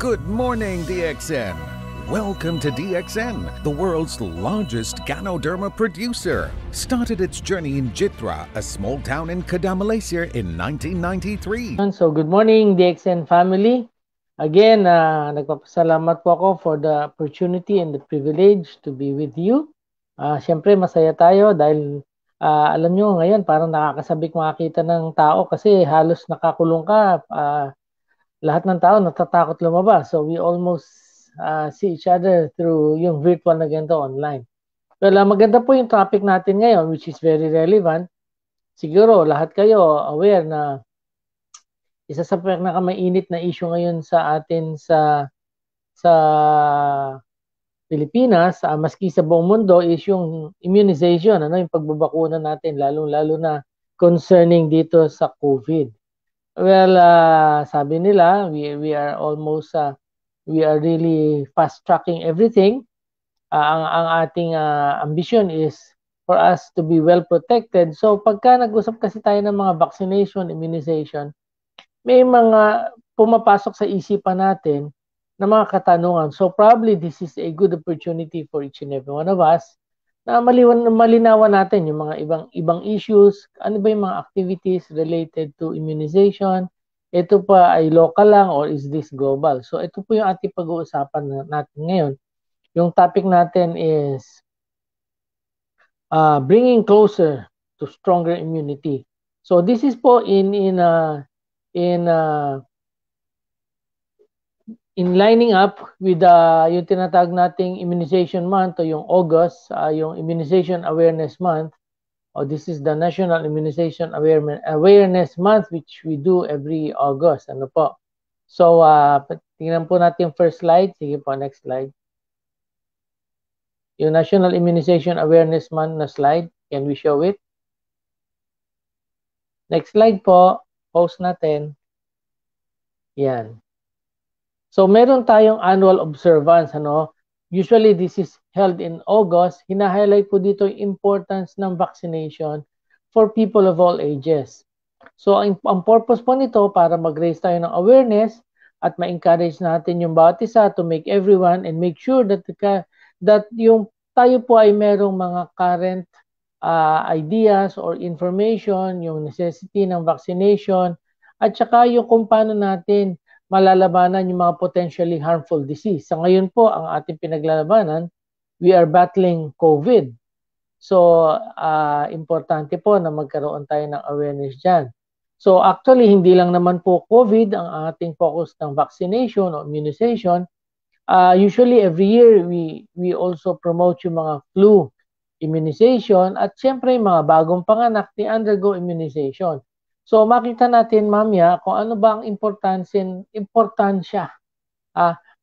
Good morning, DXN. Welcome to DXN, the world's largest Ganoderma producer. Started its journey in Jitra, a small town in Kedah, Malaysia in 1993. So, good morning, DXN family. Again, nagpapasalamat po ako for the opportunity and the privilege to be with you. Siyempre, masaya tayo dahil alam nyo, ngayon parang nakakasabik makakita ng tao kasi halos nakakulong ka. Lahat ng tao natatakot lumabas. So, we almost see each other through yung virtual na ganito online. Well, maganda po yung topic natin ngayon, which is very relevant. Siguro, lahat kayo aware na isa sa pinakamainit na issue ngayon sa atin sa Pilipinas, maski sa buong mundo, is yung immunization, yung pagbabakuna natin, lalo na concerning dito sa COVID. Well, sabi nila, we are almost, we are really fast-tracking everything. Ang ating ambition is for us to be well protected. So, pagka nag-usap kasi tayo ng mga vaccination, immunization, may mga pumapasok sa isipan natin na mga katanungan. So probably this is a good opportunity for each and every one of us na malinawan natin yung mga ibang issues. Ano ba yung mga activities related to immunization? Ito pa ay local lang or is this global? So ito po yung ating pag-uusapan natin ngayon. Yung topic natin is bringing closer to stronger immunity. So this is po in lining up with yung tinatawag nating immunization month o yung August, yung Immunization Awareness Month. This is the National Immunization Awareness Month which we do every August. Ano po? So, tingnan po natin yung first slide. Sige po, next slide. Yung National Immunization Awareness Month na slide. Can we show it? Next slide po. Post natin. Yan. So, meron tayong annual observance, Usually, this is held in August. Hina-highlight po dito yung importance ng vaccination for people of all ages. So, ang purpose po nito para mag-raise tayo ng awareness at ma-encourage natin yung bawat isa to make everyone and make sure that yung tayo po ay merong mga current ideas or information, yung necessity ng vaccination, at saka yung kung paano natin malalabanan yung mga potentially harmful disease. Sa ngayon po, ang ating pinaglalabanan, we are battling COVID. So, importante po na magkaroon tayo ng awareness dyan. So, actually, hindi lang naman po COVID ang ating focus ng vaccination o immunization. Usually, every year, we also promote yung mga flu immunization at syempre, mga bagong panganak, they undergo immunization. So makita natin mamaya kung ano ba ang importansya.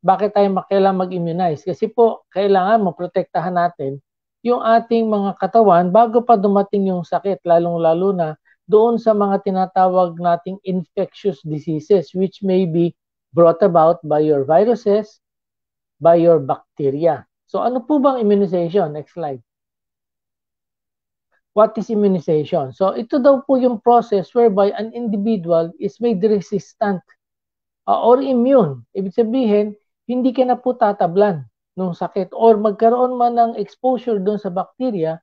Bakit tayo kailangan mag-immunize? Kasi po, kailangan maprotektahan natin yung ating mga katawan bago pa dumating yung sakit, lalong-lalo na doon sa mga tinatawag nating infectious diseases which may be brought about by your viruses, by your bacteria. So ano po bang immunization? Next slide. What is immunization? So ito daw po yung process whereby an individual is made resistant or immune. Ibig sabihin, hindi ka na po tatablan ng sakit or magkaroon man ng exposure doon sa bacteria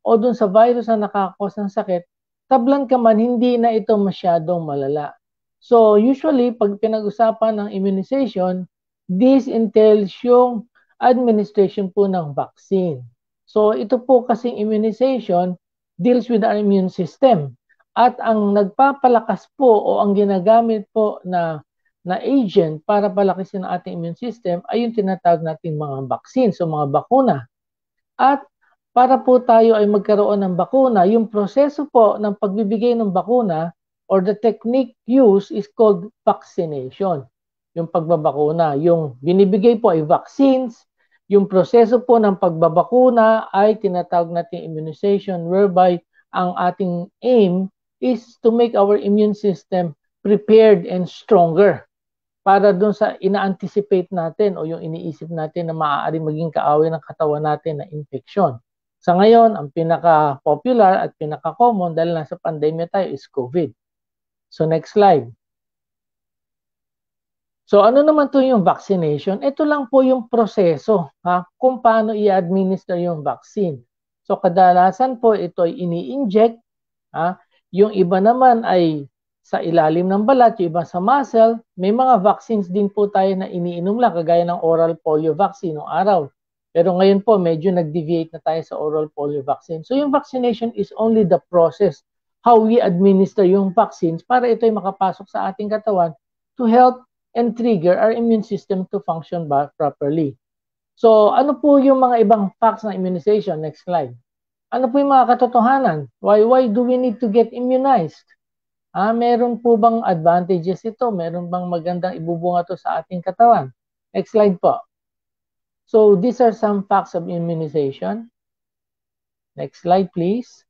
o doon sa virus na nakakos ng sakit, tablan ka man, hindi na ito masyadong malala. So usually, pag pinag-usapan ng immunization, this entails yung administration po ng vaccine. So ito po kasing immunization deals with our immune system. At ang nagpapalakas po o ang ginagamit po na agent para palakisin ang ating immune system ay yung tinatawag natin mga vaccine, so mga bakuna. At para po tayo ay magkaroon ng bakuna, yung proseso po ng pagbibigay ng bakuna or the technique used is called vaccination. Yung pagbabakuna, yung binibigay po ay vaccines. Yung proseso po ng pagbabakuna ay tinatawag natin immunization whereby ang ating aim is to make our immune system prepared and stronger para doon sa ina-anticipate natin o yung iniisip natin na maaari maging kaaway ng katawan natin na infection. Sa ngayon, ang pinaka-popular at pinaka-common dahil nasa pandemya tayo is COVID. So next slide. So ano naman to yung vaccination? Ito lang po yung proseso kung paano i-administer yung vaccine. So kadalasan po ito ay ini-inject. Yung iba naman ay sa ilalim ng balat, yung iba sa muscle. May mga vaccines din po tayo na iniinom lang, kagaya ng oral polio vaccine noong araw. Pero ngayon po, medyo nag-deviate na tayo sa oral polio vaccine. So yung vaccination is only the process, how we administer yung vaccines para ito ay makapasok sa ating katawan to help and trigger our immune system to function properly. So, ano po yung mga ibang facts ng immunization? Next slide. Ano po yung mga katotohanan? Why do we need to get immunized? Meron po bang advantages ito? Meron bang magandang ibubunga to sa ating katawan? Next slide po. So, these are some facts of immunization. Next slide, please.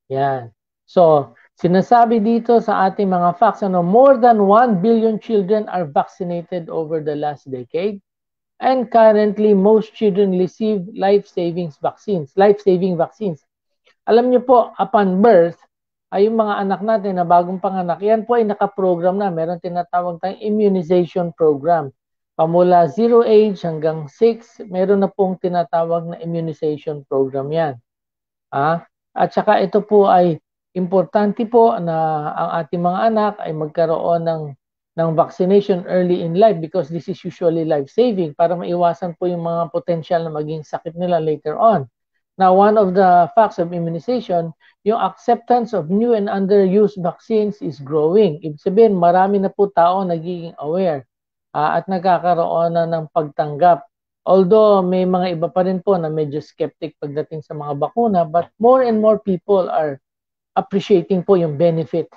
Yan. So, sinasabi dito sa ating mga facts, more than 1 billion children are vaccinated over the last decade. And currently, most children receive life-saving vaccines. Alam niyo po, upon birth, ay yung mga anak natin na bagong panganak, yan po ay nakaprogram na. Meron tinatawag tayong immunization program. Pamula 0 age hanggang 6, meron na pong tinatawag na immunization program yan. At saka ito po ay importante po na ang ating mga anak ay magkaroon ng vaccination early in life because this is usually life-saving para maiwasan po yung mga potential na maging sakit nila later on. Now, one of the facts of immunization, yung acceptance of new and underused vaccines is growing. Ibig sabihin, marami na po tao nagiging aware at nagkakaroon na ng pagtanggap. Although may mga iba pa rin po na medyo skeptic pagdating sa mga bakuna, but more and more people are appreciating po yung benefit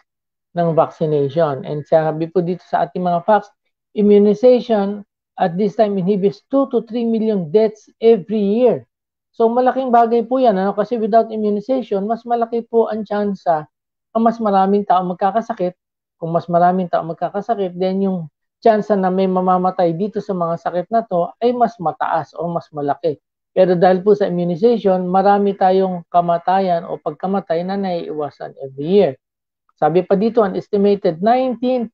ng vaccination. And sabi po dito sa ating mga facts, immunization at this time inhibits 2 to 3 million deaths every year. So malaking bagay po yan, kasi without immunization, mas malaki po ang tsansa na mas maraming tao magkakasakit. Kung mas maraming tao magkakasakit, then yung tsansa na may mamamatay dito sa mga sakit na to ay mas mataas o mas malaki. Pero dahil po sa immunization, marami tayong kamatayan o pagkamatay na naiiwasan every year. Sabi pa dito, an estimated 19.7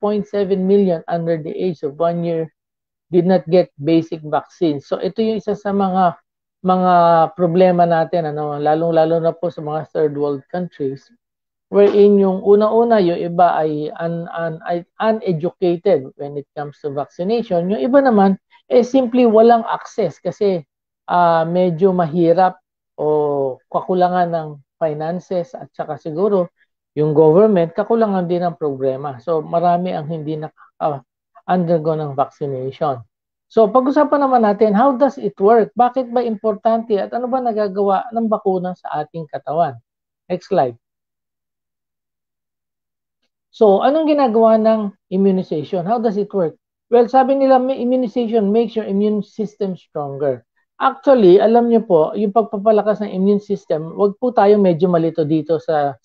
million under the age of 1 year did not get basic vaccines. So ito yung isa sa mga problema natin, lalong-lalo na po sa mga third world countries, wherein yung una-una, yung iba ay uneducated when it comes to vaccination. Yung iba naman, simply walang access kasi medyo mahirap o kakulangan ng finances at saka siguro yung government, kakulangan din ng programa. So marami ang hindi undergo ng vaccination. So pag-usapan naman natin, how does it work? Bakit ba importante at ano ba nagagawa ng bakuna sa ating katawan? Next slide. So, anong ginagawa ng immunization? How does it work? Well, sabi nila, immunization makes your immune system stronger. Actually, alam niyo po, yung pagpapalakas ng immune system, wag po tayo medyo malito dito sa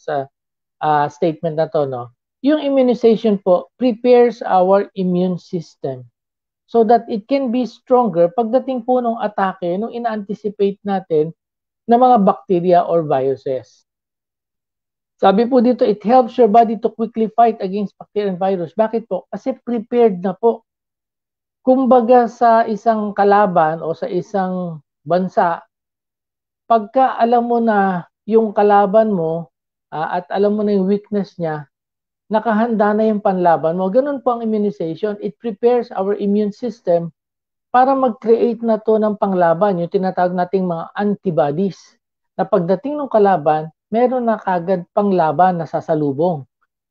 statement na to, no? Yung immunization po prepares our immune system so that it can be stronger pagdating po ng atake, nung ina-anticipate natin na mga bacteria or viruses. Sabi po dito, it helps your body to quickly fight against bacteria and virus. Bakit po? Kasi prepared na po. Kumbaga sa isang kalaban o sa isang bansa, pagka alam mo na yung kalaban mo at alam mo na yung weakness niya, nakahanda na yung panlaban mo. Ganun po ang immunization. It prepares our immune system para mag-create na to ng panglaban, yung tinatawag nating mga antibodies. Na pagdating ng kalaban, meron na kagad panglaban na sasalubong.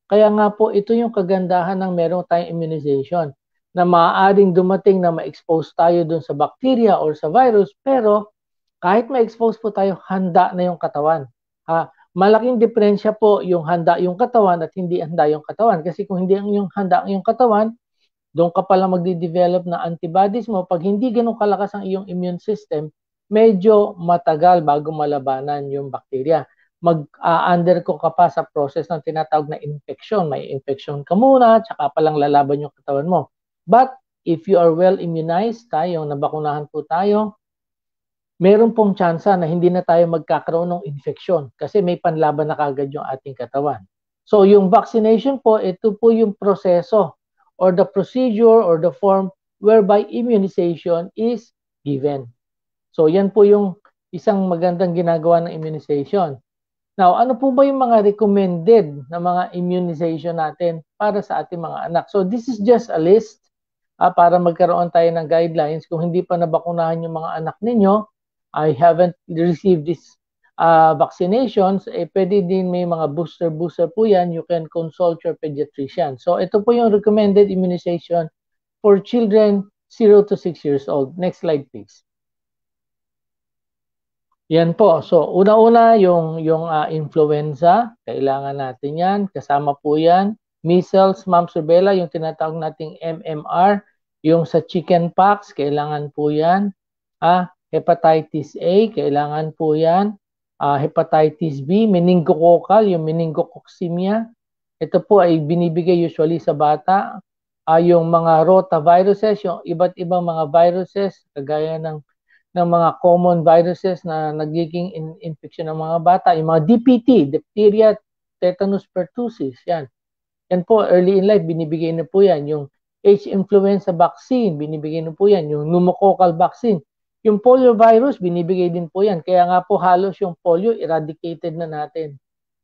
Kaya nga po, ito yung kagandahan ng meron tayong immunization na maaaring dumating na ma-expose tayo dun sa bacteria or sa virus, pero kahit ma-expose po tayo, handa na yung katawan. Malaking diferensya po yung handa yung katawan at hindi handa yung katawan. Kasi kung hindi yung handa yung katawan, doon ka pala magde-develop na antibodies mo. Pag hindi ganun kalakas ang iyong immune system, medyo matagal bago malabanan yung bacteria. Mag-undergo ka pa sa process ng tinatawag na infection. May infection ka muna, tsaka palang lalaban yung katawan mo. But if you are well immunized, nabakunahan po tayo, meron pong tsansa na hindi na tayo magkakaroon ng infection kasi may panlaban na kagad yung ating katawan. So yung vaccination po, ito po yung proseso or the procedure or the form whereby immunization is given. So yan po yung isang magandang ginagawa ng immunization. Now, ano po ba yung mga recommended na mga immunization natin para sa ating mga anak? So this is just a list para magkaroon tayo ng guidelines. Kung hindi pa nabakunahan yung mga anak ninyo, I haven't received this vaccinations, pwede din may mga booster po yan. You can consult your pediatrician. So ito po yung recommended immunization for children 0 to 6 years old. Next slide, please. Yan po. So, una-una yung influenza, kailangan natin yan. Kasama po yan. Measles, mumps, rubella, yung tinatawag nating MMR. Yung sa chickenpox, kailangan po yan. Hepatitis A, kailangan po yan. Hepatitis B, meningococcal, yung meningococcemia. Ito po ay binibigay usually sa bata. Yung mga rotaviruses, yung iba't ibang mga viruses, kagaya ng mga common viruses na nagiging infection ng mga bata, yung mga DPT, diphtheria, tetanus pertussis, yan. Yan po, early in life, binibigay na po yan. Yung H-influenza vaccine, binibigay na po yan. Yung pneumococcal vaccine. Yung polio virus, binibigay din po yan. Kaya nga po halos yung polio, eradicated na natin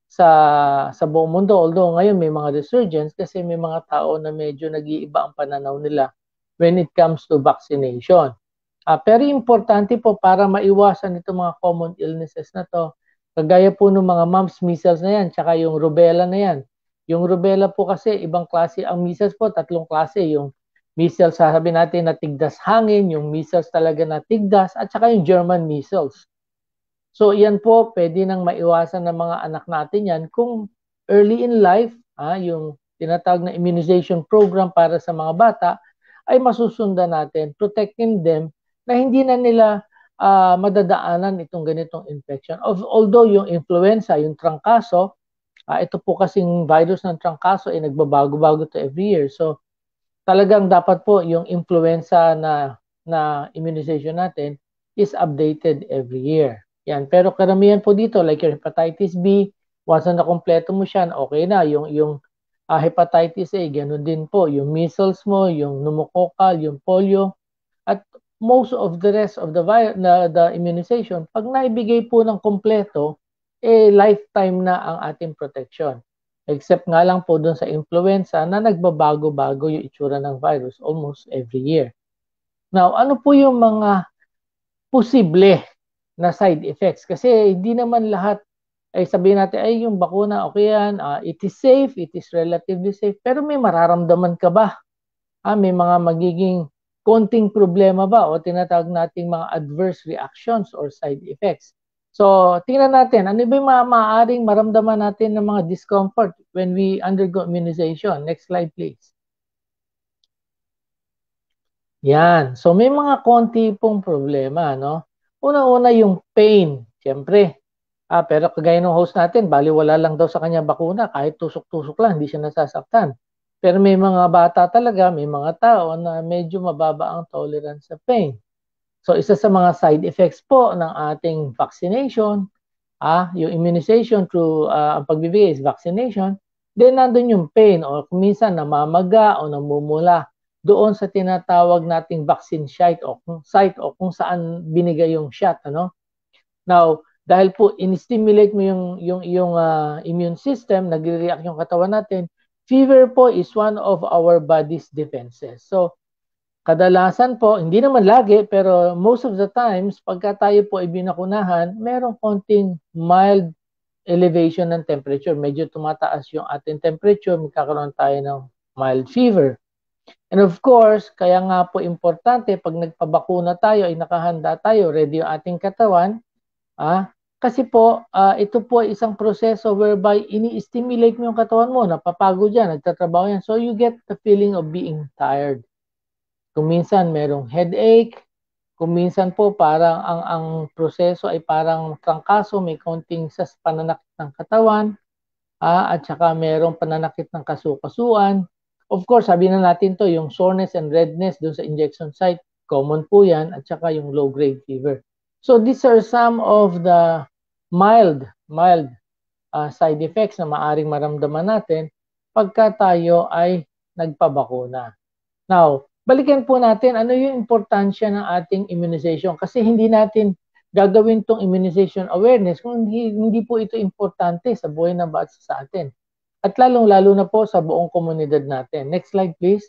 sa buong mundo. Although ngayon may mga resurgence kasi may mga tao na medyo nag-iiba ang pananaw nila when it comes to vaccination. Pero importante po para maiwasan itong mga common illnesses na to, kagaya po ng mga mumps, measles na yan, tsaka yung rubella na yan. Yung rubella po kasi ibang klase, ang measles po tatlong klase, yung measles sabi natin na tigdas hangin, yung measles talaga na tigdas, at saka yung German measles. So yan po, pwede nang maiwasan ng mga anak natin yan kung early in life, yung tinatawag na immunization program para sa mga bata, ay masusundan natin, protecting them na hindi na nila madadaanan itong ganitong infection. Although yung influenza, yung trangkaso, ito po kasing virus ng trangkaso ay nagbabago-bago to every year. So talagang dapat po yung influenza na immunization natin is updated every year. Yan. Pero karamihan po dito, like your hepatitis B, once na nakompleto mo siya, okay na. Yung hepatitis A, ganun din po. Yung measles mo, yung pneumococcal, yung polio, at most of the rest of the immunization, pag naibigay po ng kompleto, lifetime na ang ating protection. Except nga lang po dun sa influenza na nagbabago-bago yung itsura ng virus almost every year. Now, ano po yung mga posible na side effects? Kasi hindi naman lahat ay sabihin natin, ay yung bakuna, okay yan, it is safe, it is relatively safe, pero may mararamdaman ka ba? May mga magiging konting problema ba o tinatawag nating mga adverse reactions or side effects. So, tingnan natin, ano ba yung maaaring maramdaman natin ng mga discomfort when we undergo immunization? Next slide, please. Yan. So, may mga konti pong problema, no? Una-una yung pain, siyempre. Pero kagaya ng host natin, baliwala lang daw sa kanya bakuna, kahit tusok-tusok lang, hindi siya nasasaktan. Pero may mga bata talaga, may mga tao na medyo mababa ang tolerance sa pain. So isa sa mga side effects po ng ating vaccination, yung immunization through ang pagbibigay is vaccination, then nandun yung pain o kung minsan namamaga o namumula doon sa tinatawag nating vaccine site o kung saan binigay yung shot, ano? Now, dahil po in-stimulate mo yung immune system, nagre-react yung katawan natin. Fever po is one of our body's defenses. So, kadalasan po, hindi naman lagi, pero most of the times, pagka tayo po ay binakunahan, merong konting mild elevation ng temperature. Medyo tumataas yung ating temperature, magkakaroon tayo ng mild fever. And of course, kaya nga po importante, pag nagpabakuna tayo, ay nakahanda tayo, ready yung ating katawan, kasi po, ito po ay isang proseso whereby ini-stimulate mo yung katawan mo, napapagod yan, nagtatrabaho yan. So you get the feeling of being tired. Kung minsan merong headache, kung minsan po parang ang proseso ay parang trangkaso, may konting pananakit ng katawan, at saka merong pananakit ng kasukasuan. Of course, sabi na natin to, yung soreness and redness doon sa injection site, common po yan, at saka yung low-grade fever. So these are some of the mild side effects na maaring maramdaman natin pagka tayo ay nagpabakuna. Now, balikan po natin ano yung importansya ng ating immunization kasi hindi natin gagawin tong immunization awareness kung hindi po ito importante sa buhay ng bawat isa sa atin. At lalong-lalo na po sa buong komunidad natin. Next slide, please.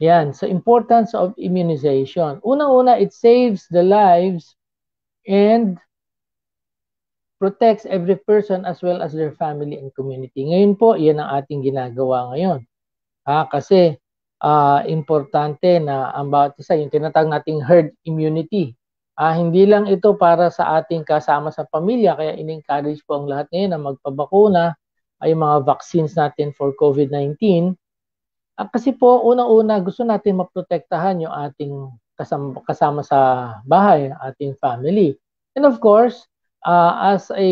Yan, so importance of immunization. Unang-una, it saves the lives and protects every person as well as their family and community. Ngayon po, yan ang ating ginagawa ngayon. Kasi importante na ang bawat isa, yung tinatawag nating herd immunity. Hindi lang ito para sa ating kasama sa pamilya, kaya in-encourage po ang lahat ngayon na magpabakuna ay mga vaccines natin for COVID-19. Kasi po, unang-una, gusto natin maprotektahan yung ating kasama sa bahay, ating family. And of course, as a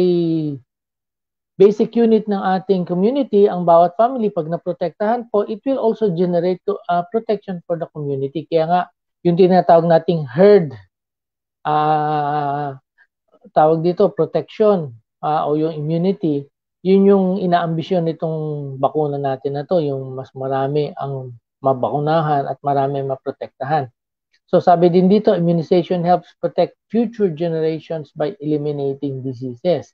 basic unit ng ating community, ang bawat family, pag naprotektahan po, it will also generate protection for the community. Kaya nga, yung tinatawag nating herd, tawag dito, protection, o yung immunity, yun yung inaambisyon nitong bakuna natin na to, yung mas marami ang mabakunahan at marami maprotektahan. So sabi din dito, immunization helps protect future generations by eliminating diseases.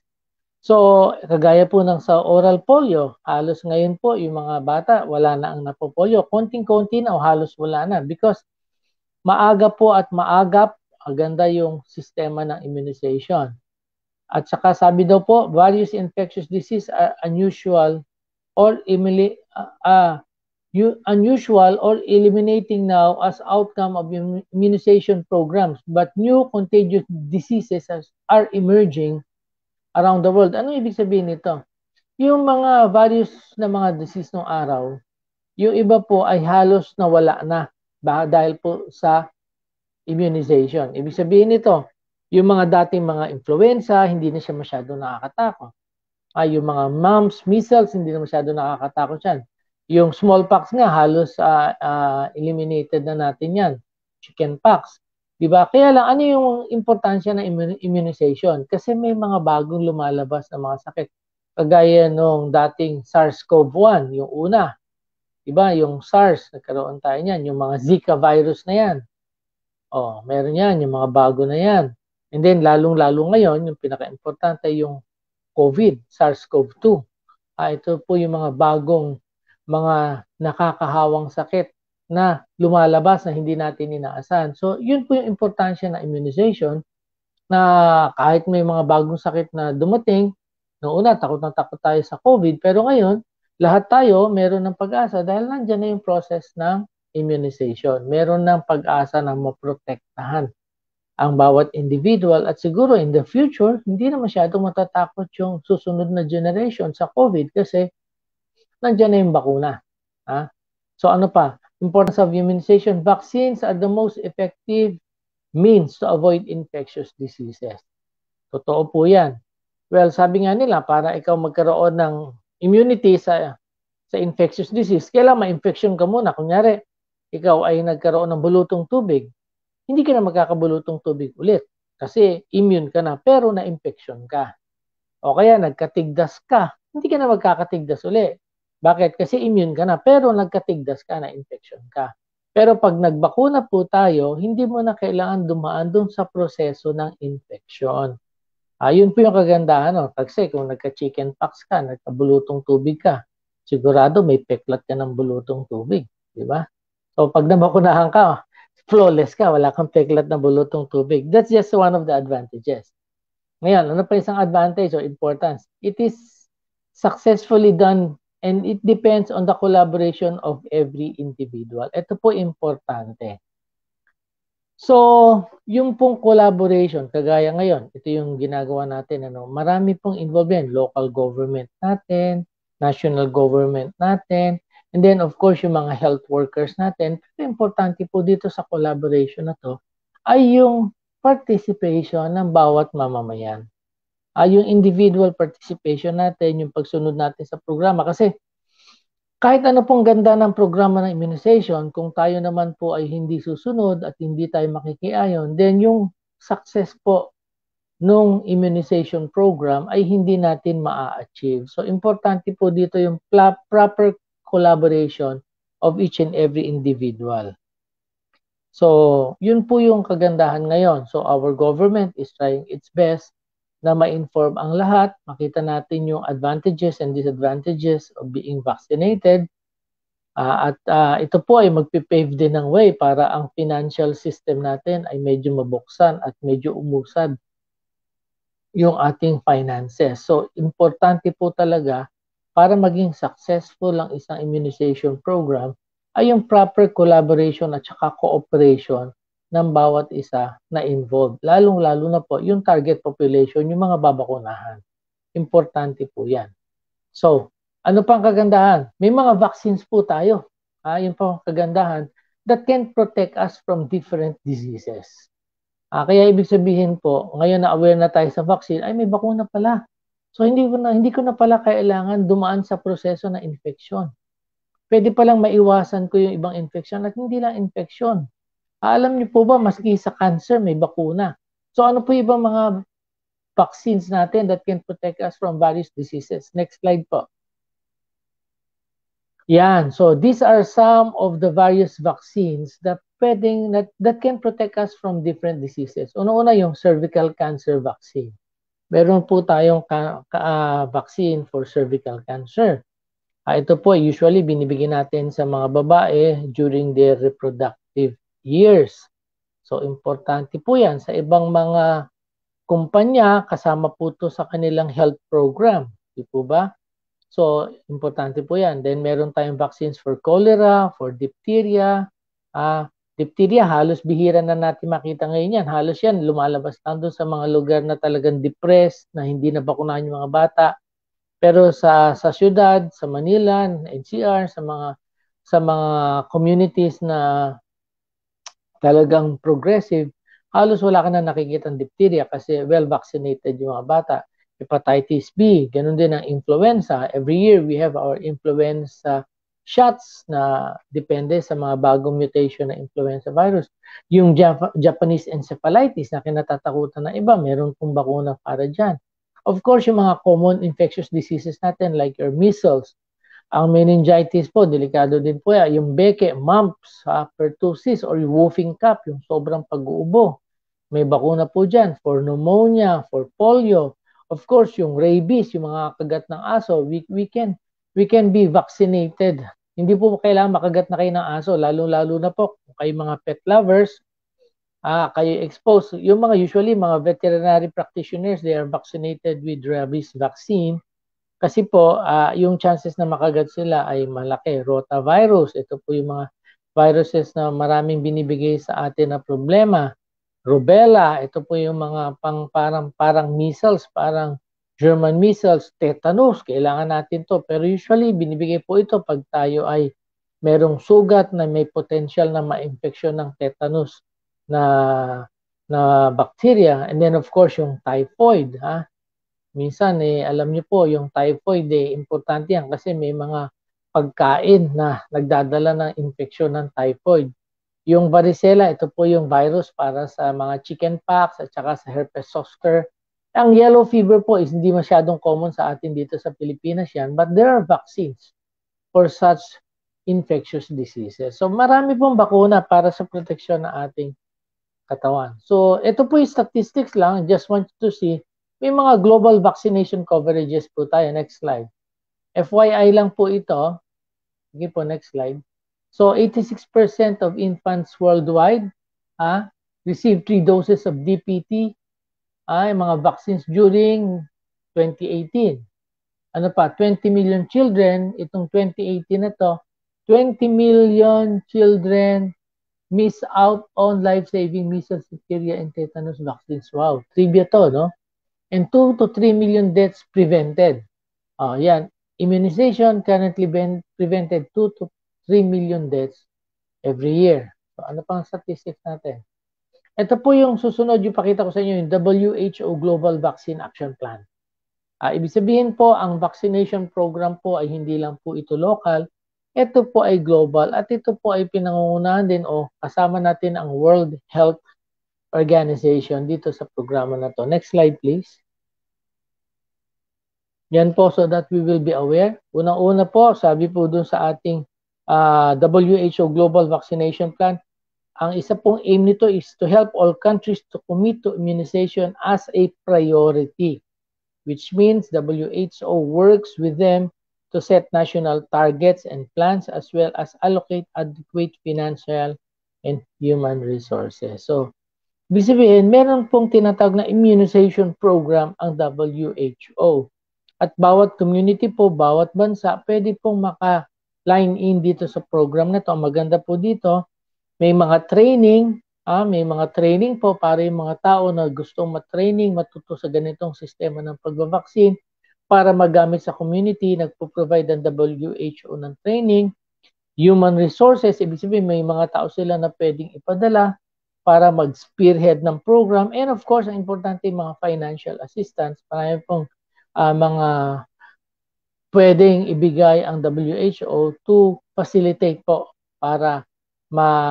So kagaya po ng sa oral polio, halos ngayon po yung mga bata wala na ang napopolio, konting-konti na o halos wala na because maaga po at maagap, aganda yung sistema ng immunization. At saka sabi daw po, various infectious diseases are unusual or eliminating now as outcome of immunization programs. But new contagious diseases are emerging around the world. Ano ibig sabihin nito? Yung mga various na mga disease ng araw, yung iba po ay halos nawala na dahil po sa immunization. Ibig sabihin nito, yung mga dating mga influenza, hindi na siya masyado nakakatakot. Yung mga mumps, measles, hindi na masyado nakakatakot yan. Yung smallpox nga, halos eliminated na natin yan. Chickenpox. Diba? Kaya lang, ano yung importansya ng immunization? Kasi may mga bagong lumalabas na mga sakit. Kagaya nung dating SARS-CoV-1, yung una. Diba? Yung SARS, nagkaroon tayo niyan. Yung mga Zika virus na yan. Meron yan. Yung mga bago na yan. And then, lalong-lalo ngayon, yung pinaka-importante yung COVID, SARS-CoV-2. Ito po yung mga bagong, mga nakakahawang sakit na lumalabas na hindi natin inaasahan. So, yun po yung importansya ng immunization na kahit may mga bagong sakit na dumating, noong una, takot na takot tayo sa COVID, pero ngayon, lahat tayo meron ng pag-asa dahil nandyan na yung process ng immunization. Meron ng pag-asa na maprotektahan ang bawat individual at siguro in the future, hindi na masyado matatakot yung susunod na generation sa COVID kasi nandiyan na yung bakuna. So ano pa? Importance of immunization. Vaccines are the most effective means to avoid infectious diseases. Totoo po yan. Well, sabi nga nila, para ikaw magkaroon ng immunity sa infectious disease, kailangan ma-infection ka muna. Kunyari, ikaw ay nagkaroon ng bulutong tubig. Hindi ka na magkakabulutong tubig ulit kasi immune ka na pero na-infection ka. O kaya nagkatigdas ka, hindi ka na magkakatigdas ulit. Bakit? Kasi immune ka na pero nagkatigdas ka, na-infection ka. Pero pag nagbakuna po tayo, hindi mo na kailangan dumaan dun sa proseso ng infection. Yun po yung kagandahan. Kasi kung nagka-chickenpox ka, nagkabulutong tubig ka, sigurado may peklat ka ng bulutong tubig. Diba? So pag nabakunahan ka, flawless ka, wala kang peklat na bulutong tubig. That's just one of the advantages. Ngayon, ano pa isang advantage or importance? It is successfully done and it depends on the collaboration of every individual. Ito po importante. So, yung pong collaboration, kagaya ngayon, ito yung ginagawa natin. Marami pong involved yan. Local government natin, national government natin, and then, of course, yung mga health workers natin. Pero importante po dito sa collaboration na to ay yung participation ng bawat mamamayan. Yung individual participation natin, yung pagsunod natin sa programa. Kasi kahit ano pong ganda ng programa ng immunization, kung tayo naman po ay hindi susunod at hindi tayo makikiayon, then yung success po nung immunization program ay hindi natin ma-achieve. So, importante po dito yung proper collaboration of each and every individual. So, yun po yung kagandahan ngayon. So, our government is trying its best na ma-inform ang lahat, makita natin yung advantages and disadvantages of being vaccinated. Ito po ay magpipave din ng way para ang financial system natin ay medyo mabuksan at medyo umusad yung ating finances. So, importante po talaga para maging successful ang isang immunization program ay yung proper collaboration at saka cooperation ng bawat isa na involved. Lalong-lalo na po yung target population, yung mga babakunahan. Importante po yan. So, ano pang kagandahan? May mga vaccines po tayo. Yung pang kagandahan that can protect us from different diseases. Kaya ibig sabihin po, ngayon na aware na tayo sa vaccine, ay may bakuna pala. So hindi ko na pala kailangan dumaan sa proseso na infeksyon. Pwede palang maiwasan ko yung ibang infeksyon at hindi lang infeksyon. Alam niyo po ba, maski sa cancer may bakuna. So ano po yung ibang mga vaccines natin that can protect us from various diseases? Next slide po. Yan. So these are some of the various vaccines that can protect us from different diseases. Una-una yung cervical cancer vaccine. Meron po tayong vaccine for cervical cancer. Ito po usually binibigyan natin sa mga babae during their reproductive years. So importante po yan. Sa ibang mga kumpanya, kasama po to sa kanilang health program. Di po ba? So, importante po yan. Then, meron tayong vaccines for cholera, for diphtheria. Diphtheria, halos bihira na natin makita ngayon yan. Halos yan, lumalabas lang doon sa mga lugar na talagang depressed, na hindi na bakunahan yung mga bata. Pero sa syudad, sa Manila, NCR, sa mga communities na talagang progressive, halos wala ka na nakikita ng diphtheria kasi well-vaccinated yung mga bata. Hepatitis B, ganun din ang influenza. Every year, we have our influenza shots na depende sa mga bagong mutation na influenza virus. Yung Japanese encephalitis na kinatatakutan ng iba, meron pong bakuna para dyan. Of course, yung mga common infectious diseases natin like your measles, ang meningitis po, delikado din po yan. Yung beke, mumps, pertussis, or yung whooping cough, yung sobrang pag-uubo. May bakuna po dyan for pneumonia, for polio. Of course, yung rabies, yung mga kagat ng aso, we can be vaccinated. Hindi po kailangan makagat na kayo ng aso, lalo-lalo na po kung kayo mga pet lovers, kayo exposed. Yung usually mga veterinary practitioners, they are vaccinated with rabies vaccine. Kasi po, yung chances na makagat sila ay malaki. Rotavirus, ito po yung mga viruses na maraming binibigay sa atin na problema. Rubella, ito po yung mga parang measles, parang German measles, tetanus, kailangan natin to. Pero usually, binibigay po ito pag tayo ay merong sugat na may potential na ma-infeksyon ng tetanus na bacteria. And then of course, yung typhoid. Minsan, alam niyo po, yung typhoid, importante yan kasi may mga pagkain na nagdadala ng infeksyon ng typhoid. Yung varicella, ito po yung virus para sa mga chickenpox at saka sa herpes zoster. Ang yellow fever po is hindi masyadong common sa atin dito sa Pilipinas yan, but there are vaccines for such infectious diseases. So marami pong bakuna para sa proteksyon ng ating katawan. So ito po yung statistics lang, just want you to see, may mga global vaccination coverages po tayo. Next slide. FYI lang po ito. Sige po, next slide. So 86% of infants worldwide received 3 doses of DPT, yung mga vaccines during 2018. Ano pa, 20 million children, itong 2018 na to, 20 million children miss out on life-saving measles, diphtheria, and tetanus vaccines. Wow, trivia to, no? And 2 to 3 million deaths prevented. Yan. Immunization currently prevented 2 to 3 million deaths every year. So, ano pang statistics natin? Ito po yung susunod, yung pakita ko sa inyo, yung WHO Global Vaccine Action Plan. Ibig sabihin po, ang vaccination program po ay hindi lang po ito local, ito po ay global at ito po ay pinangungunahan din o kasama natin ang World Health Organization dito sa programa na to. Next slide, please. Yan po, so that we will be aware. Unang-una po, sabi po dun sa ating WHO Global Vaccination Plan, ang isa pong aim nito is to help all countries to commit to immunization as a priority, which means WHO works with them to set national targets and plans as well as allocate adequate financial and human resources. So, ibig sabihin, meron pong tinatawag na immunization program ang WHO. At bawat community po, bawat bansa, pwede pong maka-line in dito sa program na to. Ang maganda po dito, may mga training, may mga training po para yung mga tao na gustong matraining, matuto sa ganitong sistema ng pagbabaksin para magamit sa community, nagpo-provide ang WHO ng training. Human resources, ibig sabihin may mga tao sila na pwedeng ipadala para mag-spearhead ng program. And of course, ang importante mga financial assistance. Marami pong mga pwedeng ibigay ang WHO to facilitate po para magawa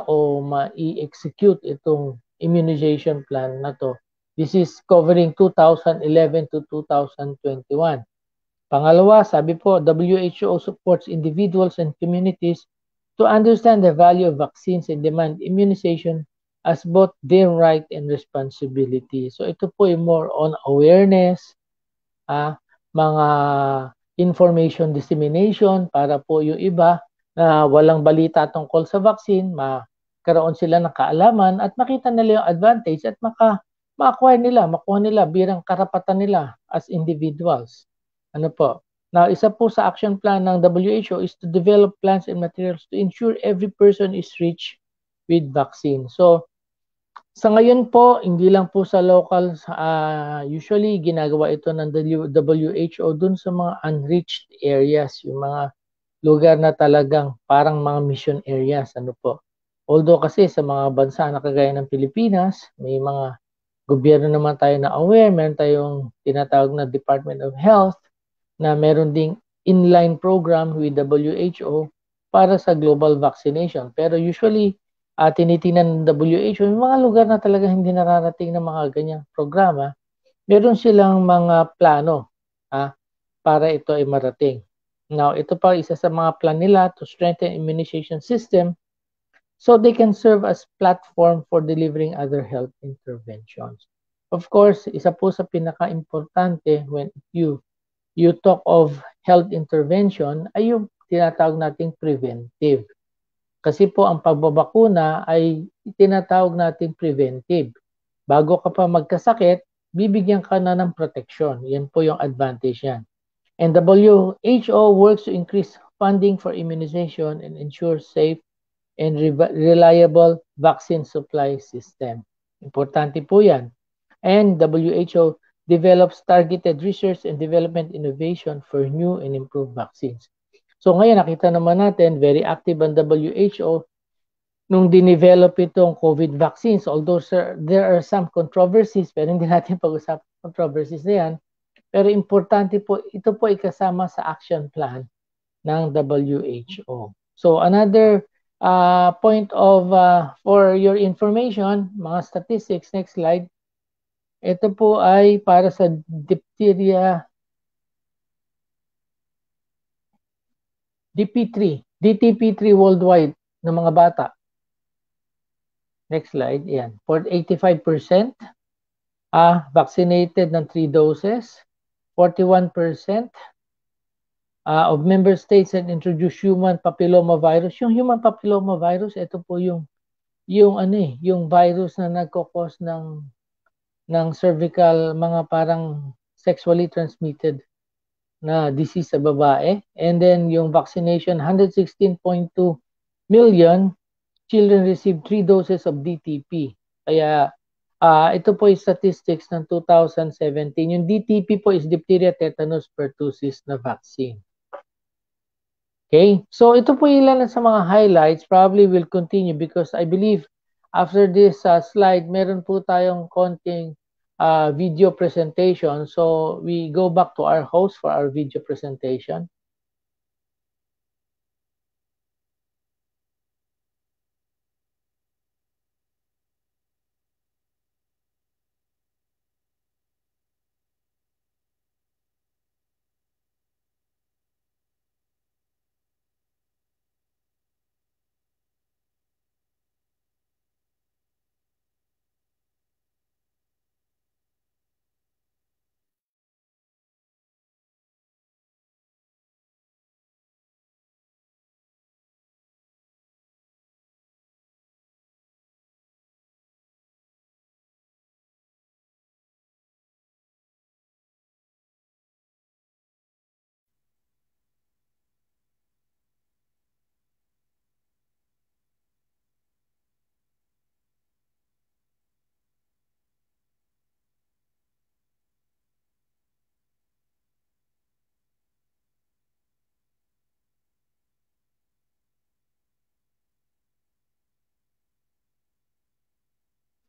o ma-execute itong immunization plan na to. This is covering 2011 to 2021. Pangalawa, sabi po, WHO supports individuals and communities to understand the value of vaccines and demand immunization as both their right and responsibility. So ito po yung more on awareness, mga information dissemination para po yung iba na walang balita tungkol sa vaccine, magkaroon sila ng kaalaman at makita nila yung advantage at makuha nila bilang karapatan nila as individuals. Ano po? Now, isa po sa action plan ng WHO is to develop plans and materials to ensure every person is reached with vaccine. So, sa ngayon po, hindi lang po sa local, usually ginagawa ito ng WHO dun sa mga unreached areas, yung mga lugar na talagang parang mga mission areas. Ano po? Although kasi sa mga bansa na kagaya ng Pilipinas, may mga gobyerno naman tayo na aware, meron tayong tinatawag na Department of Health na meron ding inline program with WHO para sa global vaccination. Pero usually, tinitingnan ng WHO, yung mga lugar na talaga hindi nararating ng mga ganyang programa, meron silang mga plano para ito ay marating. Now, ito pa isa sa mga plan nila to strengthen immunization system so they can serve as platform for delivering other health interventions. Of course, isa po sa pinaka-importante when you talk of health intervention ay yung tinatawag nating preventive. Kasi po ang pagbabakuna ay tinatawag nating preventive. Bago ka pa magkasakit, bibigyan ka na ng protection. Yan po yung advantage yan. And WHO works to increase funding for immunization and ensure safe and reliable vaccine supply system. Importante po yan. And WHO develops targeted research and development innovation for new and improved vaccines. So ngayon nakita naman natin, very active ang WHO nung dinevelop itong COVID vaccines. Although there are some controversies, pero hindi natin pag-usapan controversies na yan. Pero importante po, ito po ay kasama sa action plan ng WHO. So another point of, for your information, mga statistics, next slide. Ito po ay para sa diphtheria DTP3 worldwide ng mga bata. Next slide, yan. For 85% vaccinated ng 3 doses, 41% of member states had introduced human papillomavirus. Yung human papillomavirus, ito po yung virus na nagkokos ng cervical, mga parang sexually transmitted na disease sa babae. And then yung vaccination, 116.2 million children received 3 doses of DTP. Kaya ito po yung statistics ng 2017. Yung DTP po is diphtheria, tetanus, pertussis na vaccine. Okay? So ito po ilan sa mga highlights. Probably will continue because I believe after this slide, meron po tayong konting video presentation. So we go back to our host for our video presentation.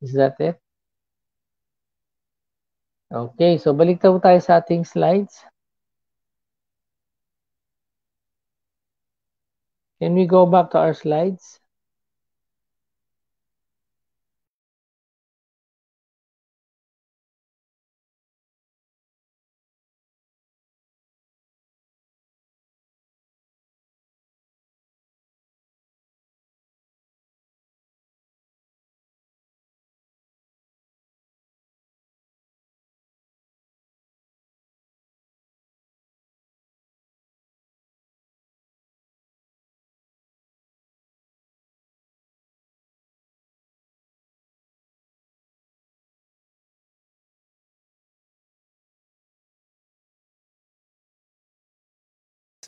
Is that it? Okay, so balik tayo sa ating slides. Can we go back to our slides?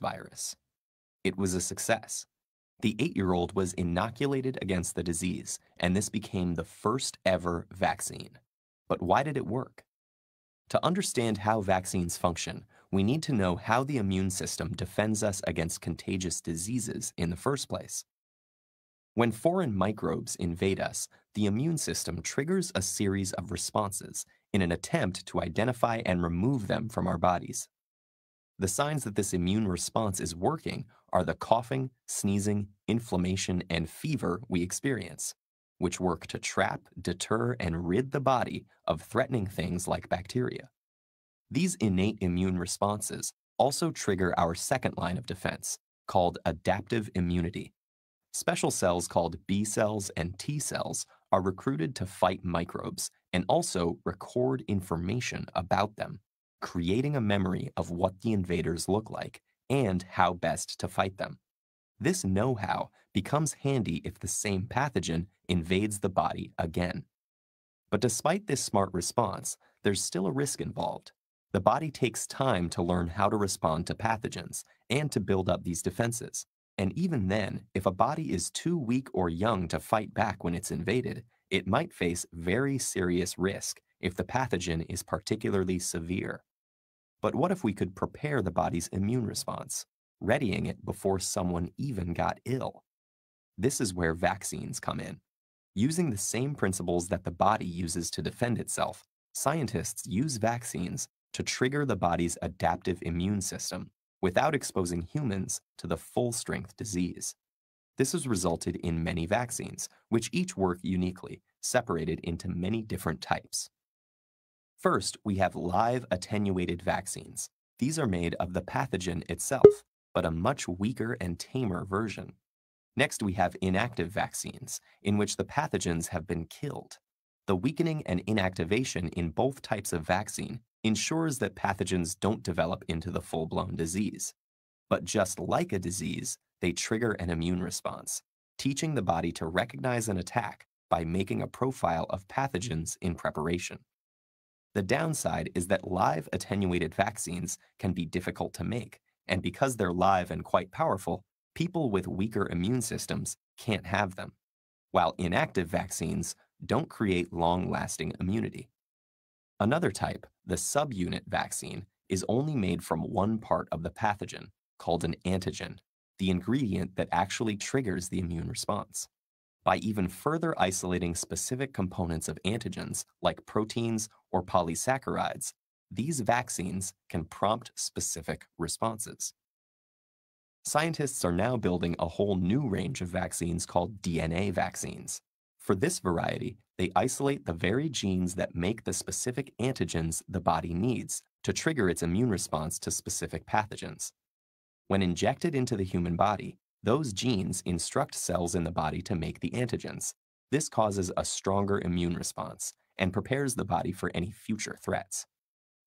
Virus. It was a success. The 8-year-old was inoculated against the disease, and this became the first ever vaccine. But why did it work? To understand how vaccines function, we need to know how the immune system defends us against contagious diseases in the first place. When foreign microbes invade us, the immune system triggers a series of responses in an attempt to identify and remove them from our bodies. The signs that this immune response is working are the coughing, sneezing, inflammation, and fever we experience, which work to trap, deter, and rid the body of threatening things like bacteria. These innate immune responses also trigger our second line of defense, called adaptive immunity. Special cells called B cells and T cells are recruited to fight microbes and also record information about them, creating a memory of what the invaders look like and how best to fight them. This know-how becomes handy if the same pathogen invades the body again. But despite this smart response, there's still a risk involved. The body takes time to learn how to respond to pathogens and to build up these defenses. And even then, if a body is too weak or young to fight back when it's invaded, it might face very serious risk if the pathogen is particularly severe. But what if we could prepare the body's immune response, readying it before someone even got ill? This is where vaccines come in. Using the same principles that the body uses to defend itself, scientists use vaccines to trigger the body's adaptive immune system without exposing humans to the full-strength disease. This has resulted in many vaccines, which each work uniquely, separated into many different types. First, we have live attenuated vaccines. These are made of the pathogen itself, but a much weaker and tamer version. Next, we have inactive vaccines, in which the pathogens have been killed. The weakening and inactivation in both types of vaccine ensures that pathogens don't develop into the full-blown disease. But just like a disease, they trigger an immune response, teaching the body to recognize an attack by making a profile of pathogens in preparation. The downside is that live attenuated vaccines can be difficult to make, and because they're live and quite powerful, people with weaker immune systems can't have them, while inactive vaccines don't create long-lasting immunity. Another type, the subunit vaccine, is only made from one part of the pathogen, called an antigen, the ingredient that actually triggers the immune response. By even further isolating specific components of antigens, like proteins or polysaccharides, these vaccines can prompt specific responses. Scientists are now building a whole new range of vaccines called DNA vaccines. For this variety, they isolate the very genes that make the specific antigens the body needs to trigger its immune response to specific pathogens. When injected into the human body, those genes instruct cells in the body to make the antigens. This causes a stronger immune response and prepares the body for any future threats.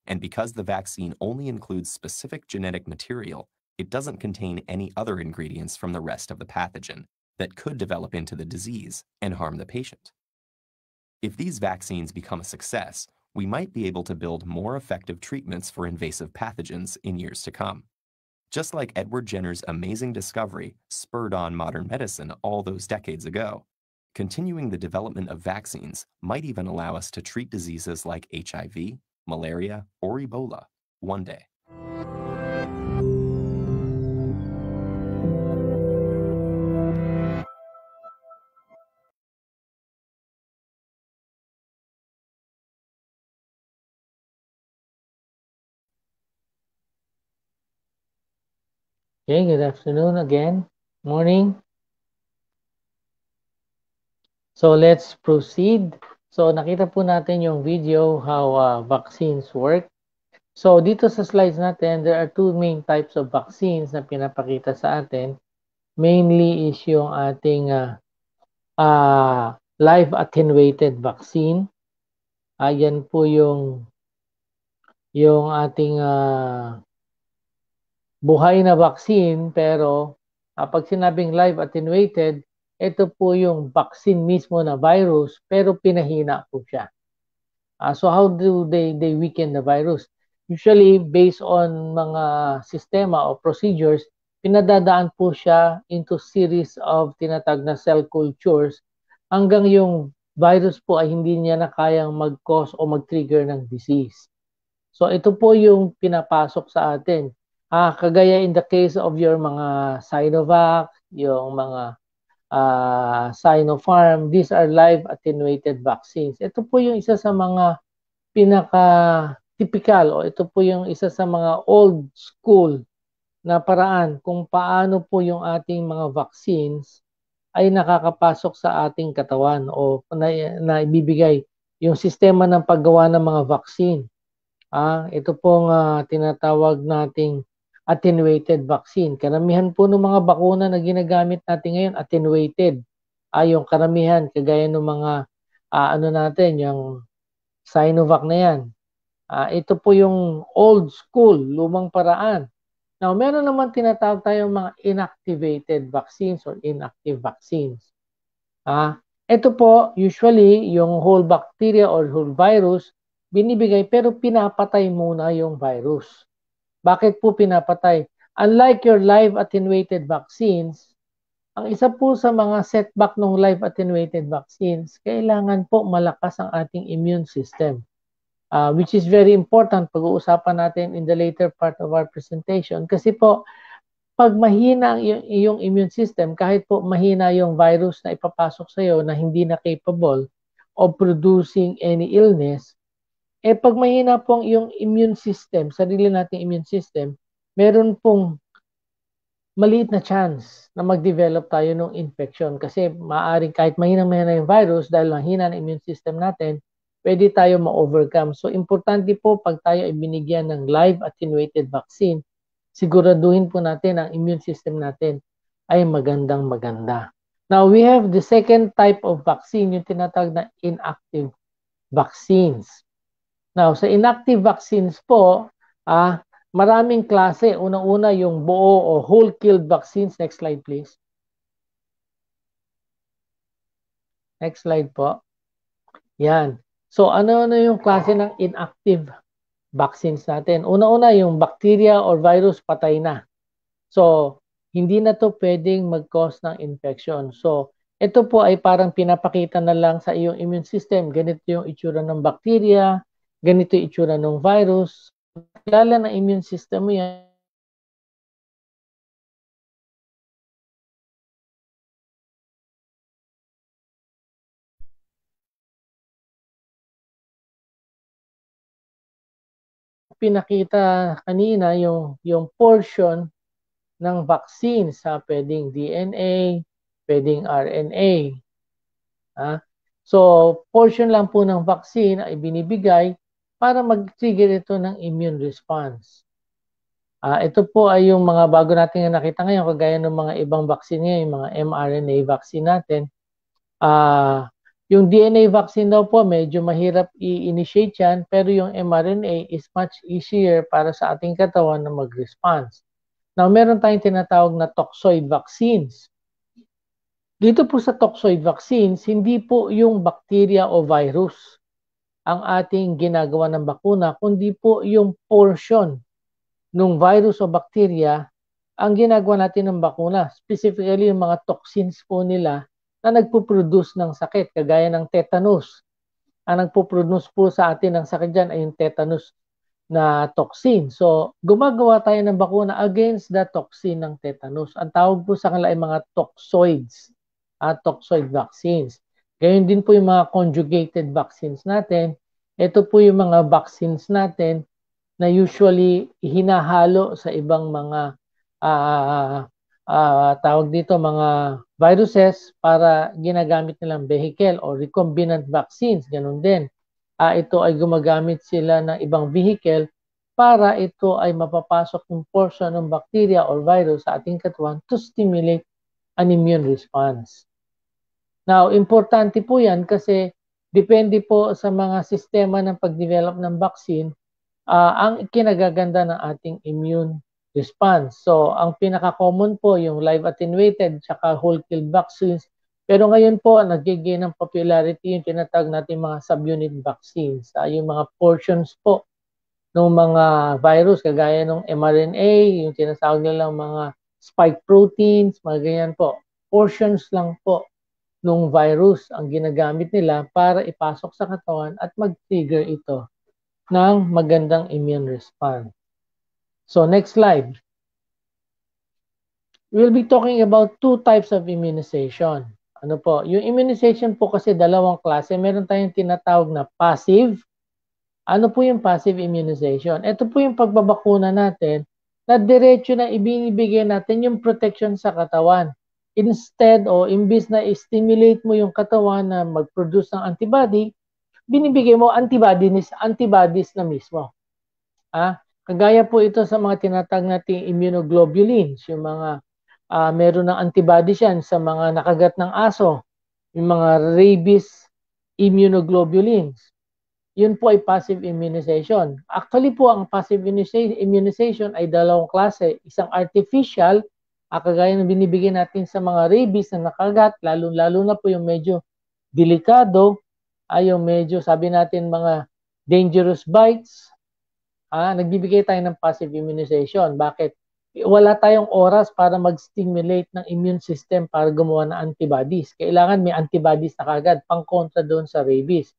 And because the vaccine only includes specific genetic material, it doesn't contain any other ingredients from the rest of the pathogen that could develop into the disease and harm the patient. If these vaccines become a success, we might be able to build more effective treatments for invasive pathogens in years to come. Just like Edward Jenner's amazing discovery spurred on modern medicine all those decades ago, continuing the development of vaccines might even allow us to treat diseases like HIV, malaria, or Ebola one day. Okay, good afternoon again. Morning. So let's proceed. So nakita po natin yung video how vaccines work. So dito sa slides natin, there are two main types of vaccines na pinapakita sa atin. Mainly is yung ating live attenuated vaccine. Yan po yung ating buhay na vaccine, pero pag sinabing live attenuated, ito po yung vaccine mismo na virus, pero pinahina po siya. So how do they weaken the virus? Usually, based on mga sistema o procedures, pinadadaan po siya into series of tinatag na cell cultures hanggang yung virus po ay hindi niya na kayang mag-cause o mag-trigger ng disease. So ito po yung pinapasok sa atin. Kagaya in the case of your mga Sinovac, yung mga Sinopharm, these are live attenuated vaccines. Ito po yung isa sa mga pinaka-typical o ito po yung isa sa mga old school na paraan kung paano po yung ating mga vaccines ay nakakapasok sa ating katawan o na ibibigay yung sistema ng paggawa ng mga vaccine. Ito pong tinatawag nating attenuated vaccine. Karamihan po ng mga bakuna na ginagamit natin ngayon, attenuated. Yung karamihan, kagaya ng mga, yung Sinovac na yan. Ito po yung old school, lumang paraan. Now, meron naman tinatawag tayong mga inactivated vaccines or inactive vaccines. Ito po, usually, yung whole bacteria or whole virus, binibigay pero pinapatay muna yung virus. Bakit po pinapatay? Unlike your live attenuated vaccines, ang isa po sa mga setback ng live attenuated vaccines, kailangan po malakas ang ating immune system. Which is very important, pag-uusapan natin in the later part of our presentation. Kasi po, pag mahina ang iyong immune system, kahit po mahina yung virus na ipapasok sa iyo na hindi na capable of producing any illness, pag mahina po ang iyong immune system, sarili nating immune system, meron pong maliit na chance na mag-develop tayo ng infection. Kasi maaaring kahit mahina yung virus, dahil mahina na immune system natin, pwede tayo ma-overcome. So, importante po pag tayo ay binigyan ng live attenuated vaccine, siguraduhin po natin ang immune system natin ay magandang-maganda. Now, we have the second type of vaccine, yung tinatawag na inactive vaccines. Now, sa inactive vaccines po, maraming klase. Unang-una, yung buo o whole killed vaccines. Next slide, please. Next slide po. Yan. So, ano yung klase ng inactive vaccines natin? Una-una, yung bacteria or virus, patay na. So, hindi na to pwedeng mag-cause ng infection. So, ito po ay parang pinapakita na lang sa iyong immune system. Ganito yung itsura ng bacteria, ganito yung itsura ng virus. Kilala ng immune system mo yan. Pinakita kanina yung portion ng vaccine sa pwedeng DNA, pwedeng RNA. So, portion lang po ng vaccine ay binibigay para mag-trigger ito ng immune response. Ito po ay yung mga bago natin nakita ngayon, kagaya ng mga ibang vaccine ngayon, yung mga mRNA vaccine natin. Yung DNA vaccine daw po, medyo mahirap i-initiate yan, pero yung mRNA is much easier para sa ating katawan na mag-response. Now, meron tayong tinatawag na toxoid vaccines. Dito po sa toxoid vaccines, hindi po yung bacteria o virus ang ating ginagawa ng bakuna, kundi po yung portion ng virus o bacteria ang ginagawa natin ng bakuna. Specifically, yung mga toxins po nila na nagpo-produce ng sakit, kagaya ng tetanus. Ang nagpo-produce po sa atin ng sakit dyan ay yung tetanus na toxin. So, gumagawa tayo ng bakuna against the toxin ng tetanus. Ang tawag po sa kanila ay mga toxoids, toxoid vaccines. Gayon din po yung mga conjugated vaccines natin. Ito po yung mga vaccines natin na usually hinahalo sa ibang mga tawag dito mga viruses para ginagamit nilang vehicle or recombinant vaccines, ganun din. Ito ay gumagamit sila ng ibang vehicle para ito ay mapapasok ng portion ng bacteria or virus sa ating katawan to stimulate an immune response. Now, importante po yan kasi depende po sa mga sistema ng pag-develop ng vaccine ang kinagaganda ng ating immune response. So, ang pinaka-common po yung live attenuated tsaka whole killed vaccines. Pero ngayon po, nag-gain ng popularity yung tinatawag natin mga subunit vaccines. Yung mga portions po ng mga virus, kagaya ng mRNA, yung tinatawag nilang mga spike proteins, mga ganyan po. Portions lang po ng virus ang ginagamit nila para ipasok sa katawan at mag-trigger ito ng magandang immune response. So, next slide. We'll be talking about two types of immunization. Ano po? Yung immunization po kasi dalawang klase. Meron tayong tinatawag na passive. Ano po yung passive immunization? Ito po yung pagbabakuna natin na diretso na ibinibigay natin yung protection sa katawan. Instead o imbis na i-stimulate mo yung katawan na mag-produce ng antibody, binibigay mo antibodies na mismo. Kagaya po ito sa mga tinatawag nating immunoglobulins, yung mga meron ng antibodies yan sa mga nakagat ng aso, yung mga rabies immunoglobulins. Yun po ay passive immunization. Actually po, ang passive immunization ay dalawang klase. Isang artificial, kagaya ng binibigay natin sa mga rabies na nakagat, lalo na po yung medyo delikado, yung medyo sabi natin mga dangerous bites, nagbibigay tayo ng passive immunization. Bakit? Wala tayong oras para mag-stimulate ng immune system para gumawa ng antibodies. Kailangan may antibodies na kagad pang-kontra doon sa rabies.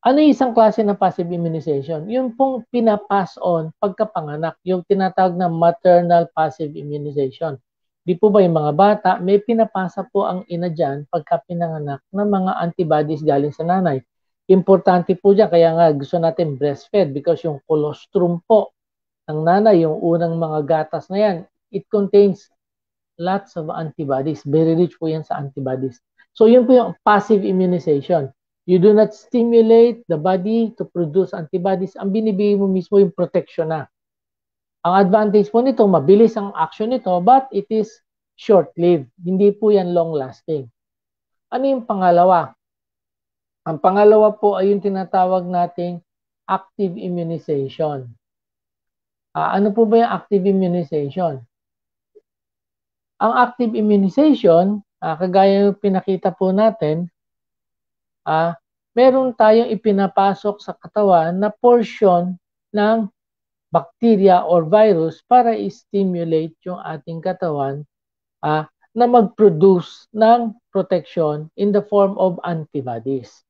Ano yung isang klase ng passive immunization? Yung pong pinapass on pagkapanganak, yung tinatawag na maternal passive immunization. Di po ba yung mga bata, may pinapasa po ang ina dyan pagka pinanganak ng mga antibodies galing sa nanay. Importante po dyan, kaya nga gusto natin breastfed because yung colostrum po ng nanay, yung unang mga gatas na yan, it contains lots of antibodies. Very rich po yan sa antibodies. So yun po yung passive immunization. You do not stimulate the body to produce antibodies. Ang binibigay mo mismo yung protection na. Ang advantage po nito, mabilis ang action nito, but it is short-lived. Hindi po yan long-lasting. Ano yung pangalawa? Ang pangalawa po ay yung tinatawag nating active immunization. Ano po ba yung active immunization? Ang active immunization, kagaya yung pinakita po natin, meron tayong ipinapasok sa katawan na portion ng bacteria or virus para i-stimulate yung ating katawan na mag-produce ng protection in the form of antibodies.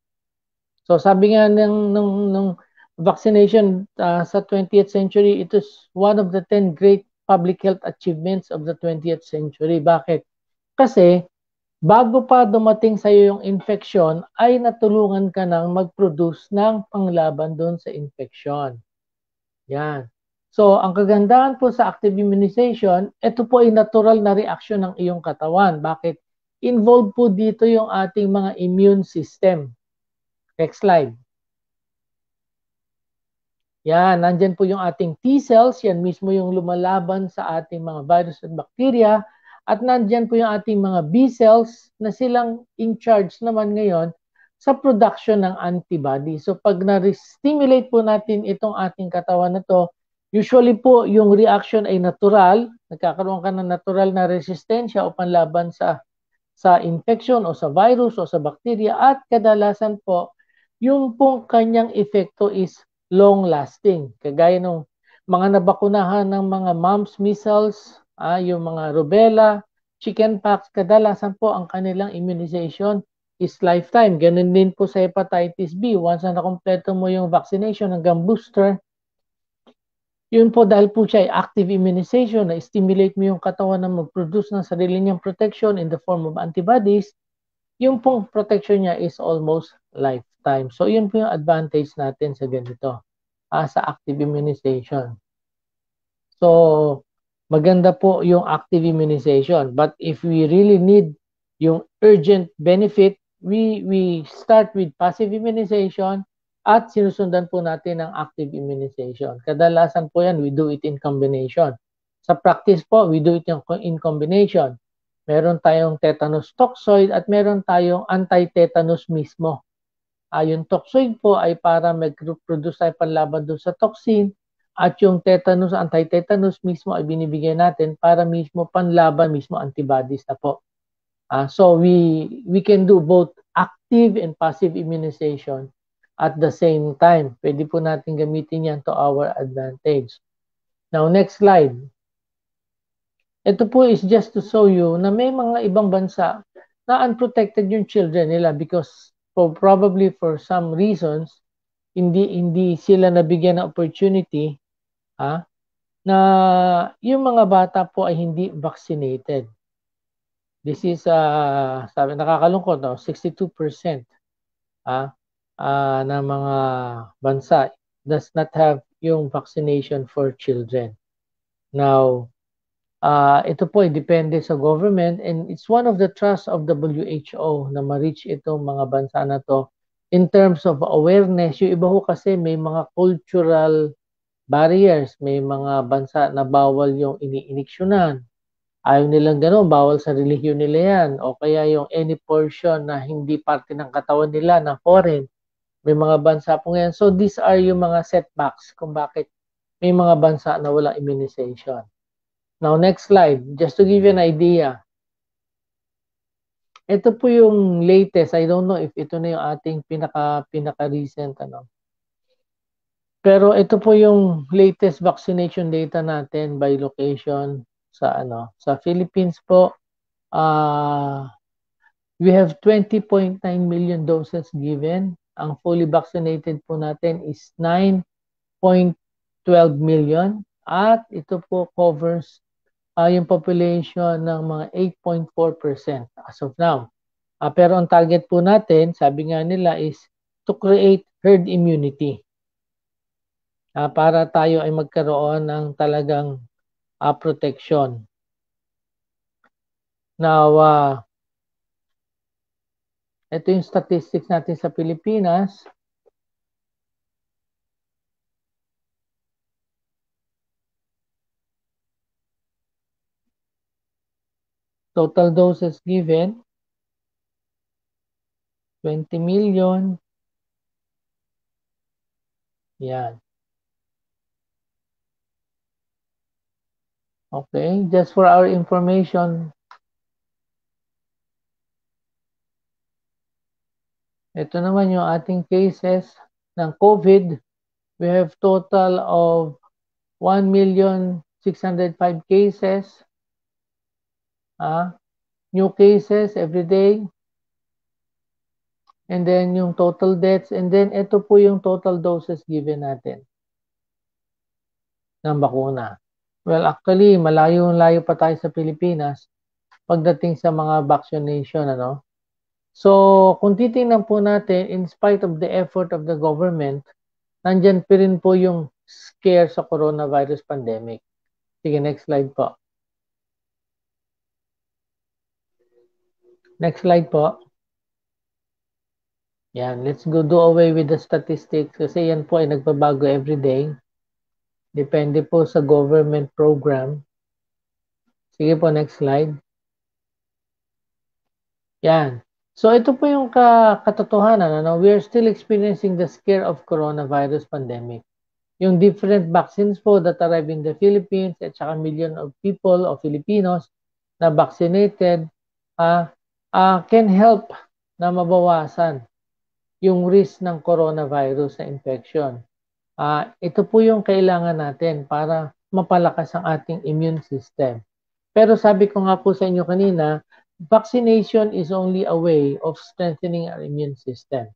So sabi nga ng vaccination sa 20th century, it is one of the 10 great public health achievements of the 20th century. Bakit? Kasi bago pa dumating sa iyo yung infection, ay natulungan ka nang mag-produce ng panglaban doon sa infection. Yan. So, ang kagandahan po sa active immunization, ito po ay natural na reaction ng iyong katawan. Bakit? Involved po dito yung ating mga immune system. Next slide. Yan, nandyan po yung ating T cells. Yan mismo yung lumalaban sa ating mga virus at bacteria. At nandyan po yung ating mga B cells na silang in charge naman ngayon sa production ng antibody. So pag na-stimulate po natin itong ating katawan na to, usually po yung reaction ay natural. Nagkakaroon ka ng natural na resistensya o panlaban sa infection o sa virus o sa bacteria. At kadalasan po, yung pong kanyang epekto is long-lasting. Kagaya ng mga nabakunahan ng mga mumps, measles, yung mga rubella, chickenpox, kadalasan po ang kanilang immunization is lifetime. Ganun din po sa hepatitis B. Once na nakompleto mo yung vaccination hanggang booster, yun po dahil po siya ay active immunization na stimulate mo yung katawan na mag-produce ng sarili niyang protection in the form of antibodies, yung pong protection niya is almost lifetime. So yun po yung advantage natin sa ganito, sa active immunization. So, maganda po yung active immunization. But if we really need yung urgent benefit, we start with passive immunization at sinusundan po natin ang active immunization. Kadalasan po yan, we do it in combination. Sa practice po, we do it in combination. Meron tayong tetanus toxoid at meron tayong anti-tetanus mismo. Yung toxoid po ay para mag-produce tayo panlaban doon sa toxin at yung tetanus, anti-tetanus mismo ay binibigay natin para mismo panlaban mismo antibodies na po. So we can do both active and passive immunization at the same time. Pwede po natin gamitin yan to our advantage. Now, next slide. Ito po is just to show you na may mga ibang bansa na unprotected yung children nila because probably for some reasons, hindi sila nabigyan ng opportunity na yung mga bata po ay hindi vaccinated. This is, sabi, nakakalungkot, 62% ng mga bansa does not have yung vaccination for children. Now, ito po ay depende sa government and it's one of the trusts of WHO na ma-reach itong mga bansa na to in terms of awareness. Yung iba ho kasi may mga cultural barriers, may mga bansa na bawal yung iniiniksyonan. Ayaw nilang gano'n, bawal sa relihiyon nila yan. O kaya yung any portion na hindi parte ng katawan nila na foreign. May mga bansa po ngayon. So these are yung mga setbacks kung bakit may mga bansa na walang immunization. Now, next slide. Just to give you an idea. Ito po yung latest. I don't know if ito na yung ating pinaka-recent. Pero ito po yung latest vaccination data natin by location sa Philippines po. We have 20.9 million doses given. Ang fully vaccinated po natin is 9.12 million. At ito po covers yung population ng mga 8.4% as of now. Pero ang target po natin, sabi nga nila, is to create herd immunity. Para tayo ay magkaroon ng talagang protection. Now, ito yung statistics natin sa Pilipinas. Total doses given, 20 million. Yan. Okay, just for our information, ito naman yung ating cases ng COVID. We have total of 1,605,000 cases. New cases every day. And then yung total deaths. And then ito po yung total doses given natin ng bakuna. Well, actually, malayo pa tayo sa Pilipinas pagdating sa mga vaccination, So, kung titingnan po natin, in spite of the effort of the government, nandyan pa rin po yung scare sa coronavirus pandemic. Sige, next slide po. Next slide po. Yan, let's do away with the statistics kasi yan po ay nagbabago every day. Depende po sa government program. Sige po, next slide. Yan. So ito po yung katotohanan. We are still experiencing the scare of coronavirus pandemic. Yung different vaccines po that arrive in the Philippines at saka million of people o Filipinos na vaccinated can help na mabawasan yung risk ng coronavirus na infection. Ito po yung kailangan natin para mapalakas ang ating immune system. Pero sabi ko nga po sa inyo kanina, vaccination is only a way of strengthening our immune system.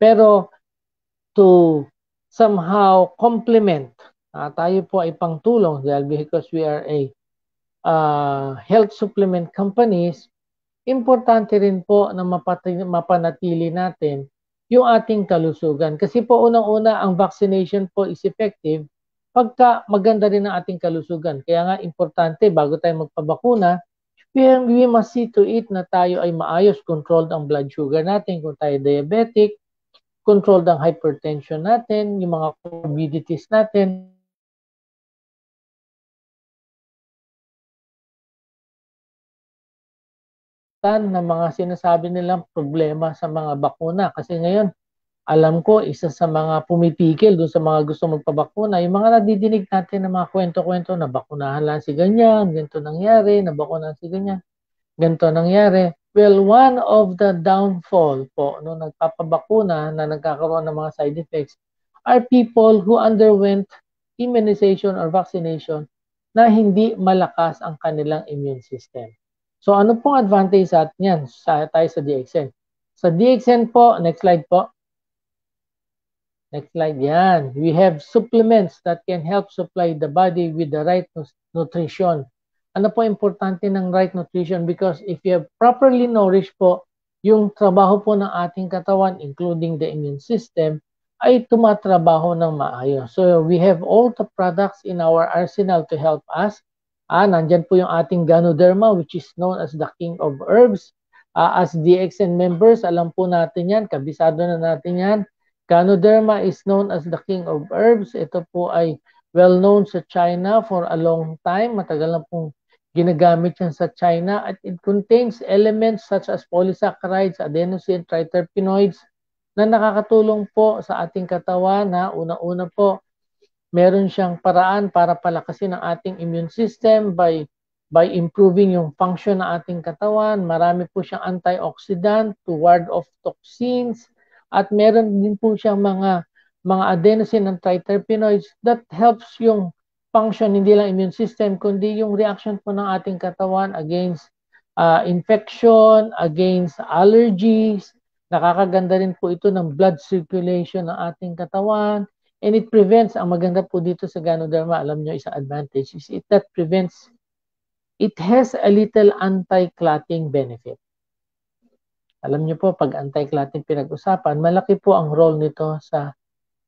Pero to somehow complement, tayo po ay pangtulong dahil because we are a health supplement companies, importante rin po na mapanatili natin yung ating kalusugan. Kasi po unang-una, ang vaccination po is effective pagka maganda rin ang ating kalusugan. Kaya nga importante bago tayo magpabakuna, we must see to it na tayo ay maayos, controlled ang blood sugar natin, kung tayo diabetic, controlled ang hypertension natin, yung mga comorbidities natin. Na mga sinasabi nilang problema sa mga bakuna. Kasi ngayon, alam ko, isa sa mga pumipigil doon sa mga gusto magpabakuna, yung mga nadidinig natin ng mga kwento-kwento na bakunahan lang si ganyan, ganito nangyari, nabakunahan si ganyan, ganito nangyari. Well, one of the downfall po nung nagpapabakuna na nagkakaroon ng mga side effects are people who underwent immunization or vaccination na hindi malakas ang kanilang immune system. So ano pong advantage sa atin yan tayo sa DXN? Sa DXN po, next slide po. Next slide, yan. We have supplements that can help supply the body with the right nutrition. Ano po importante ng right nutrition? Because if you have properly nourished po, yung trabaho po ng ating katawan, including the immune system, ay tumatrabaho ng maayos. So we have all the products in our arsenal to help us. Nandyan po yung ating Ganoderma, which is known as the king of herbs. As DXN members, alam po natin yan, kabisado na natin yan. Ganoderma is known as the king of herbs. Ito po ay well-known sa China for a long time. Matagal na pong ginagamit yan sa China. At it contains elements such as polysaccharides, adenosine, triterpenoids na nakakatulong po sa ating katawan. Una-una po, meron siyang paraan para palakasin ang ating immune system by improving yung function ng ating katawan. Marami po siyang antioxidant to ward off toxins. At meron din po siyang mga adenosine and triterpenoids that helps yung function, hindi lang immune system, kundi yung reaction po ng ating katawan against infection, against allergies. Nakakaganda rin po ito ng blood circulation ng ating katawan. And it prevents, ang maganda po dito sa Ganoderma, alam nyo, isang advantage is that prevents, it has a little anti-clotting benefit. Alam niyo po, pag anti-clotting pinag-usapan, malaki po ang role nito sa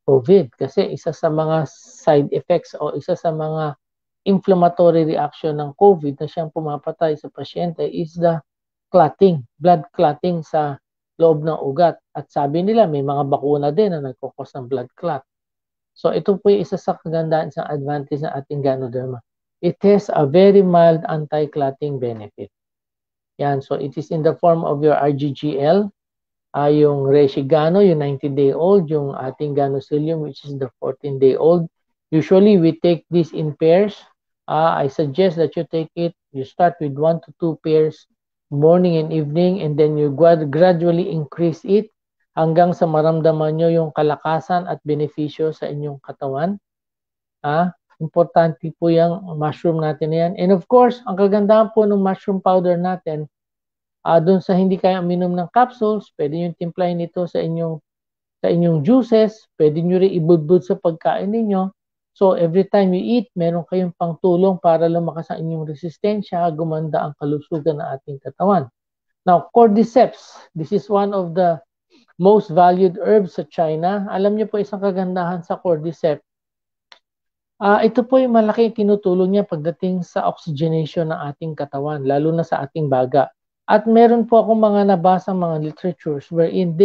COVID. Kasi isa sa mga side effects o isa sa mga inflammatory reaction ng COVID na siyang pumapatay sa pasyente is the clotting, blood clotting sa loob ng ugat. At sabi nila, may mga bakuna din na nagkukos ng blood clot. So ito po yung isa sa kagandahan, isang advantage ng ating Ganoderma. It has a very mild anti-clotting benefit. Yan, so it is in the form of your RGGL, yung Reshigano, yung 90-day-old, yung ating Ganocilium, which is the 14-day-old. Usually, we take this in pairs. I suggest that you take it, you start with 1 to 2 pairs, morning and evening, and then you gradually increase it hanggang sa maramdaman nyo yung kalakasan at benepisyo sa inyong katawan. Importante po yung mushroom natin na yan. And of course, ang kagandahan po ng mushroom powder natin, doon sa hindi kaya uminom ng capsules, pwede nyo timplahin ito sa inyong juices, pwede nyo rin ibudbud sa pagkain ninyo. So every time you eat, meron kayong pangtulong para lumakas ang inyong resistensya, gumanda ang kalusugan ng ating katawan. Now, cordyceps, this is one of the most valued herbs sa China. Alam niyo po isang kagandahan sa cordyceps. Ito po yung malaki tinutulong niya pagdating sa oxygenation ng ating katawan, lalo na sa ating baga. At meron po akong mga nabasang mga literatures wherein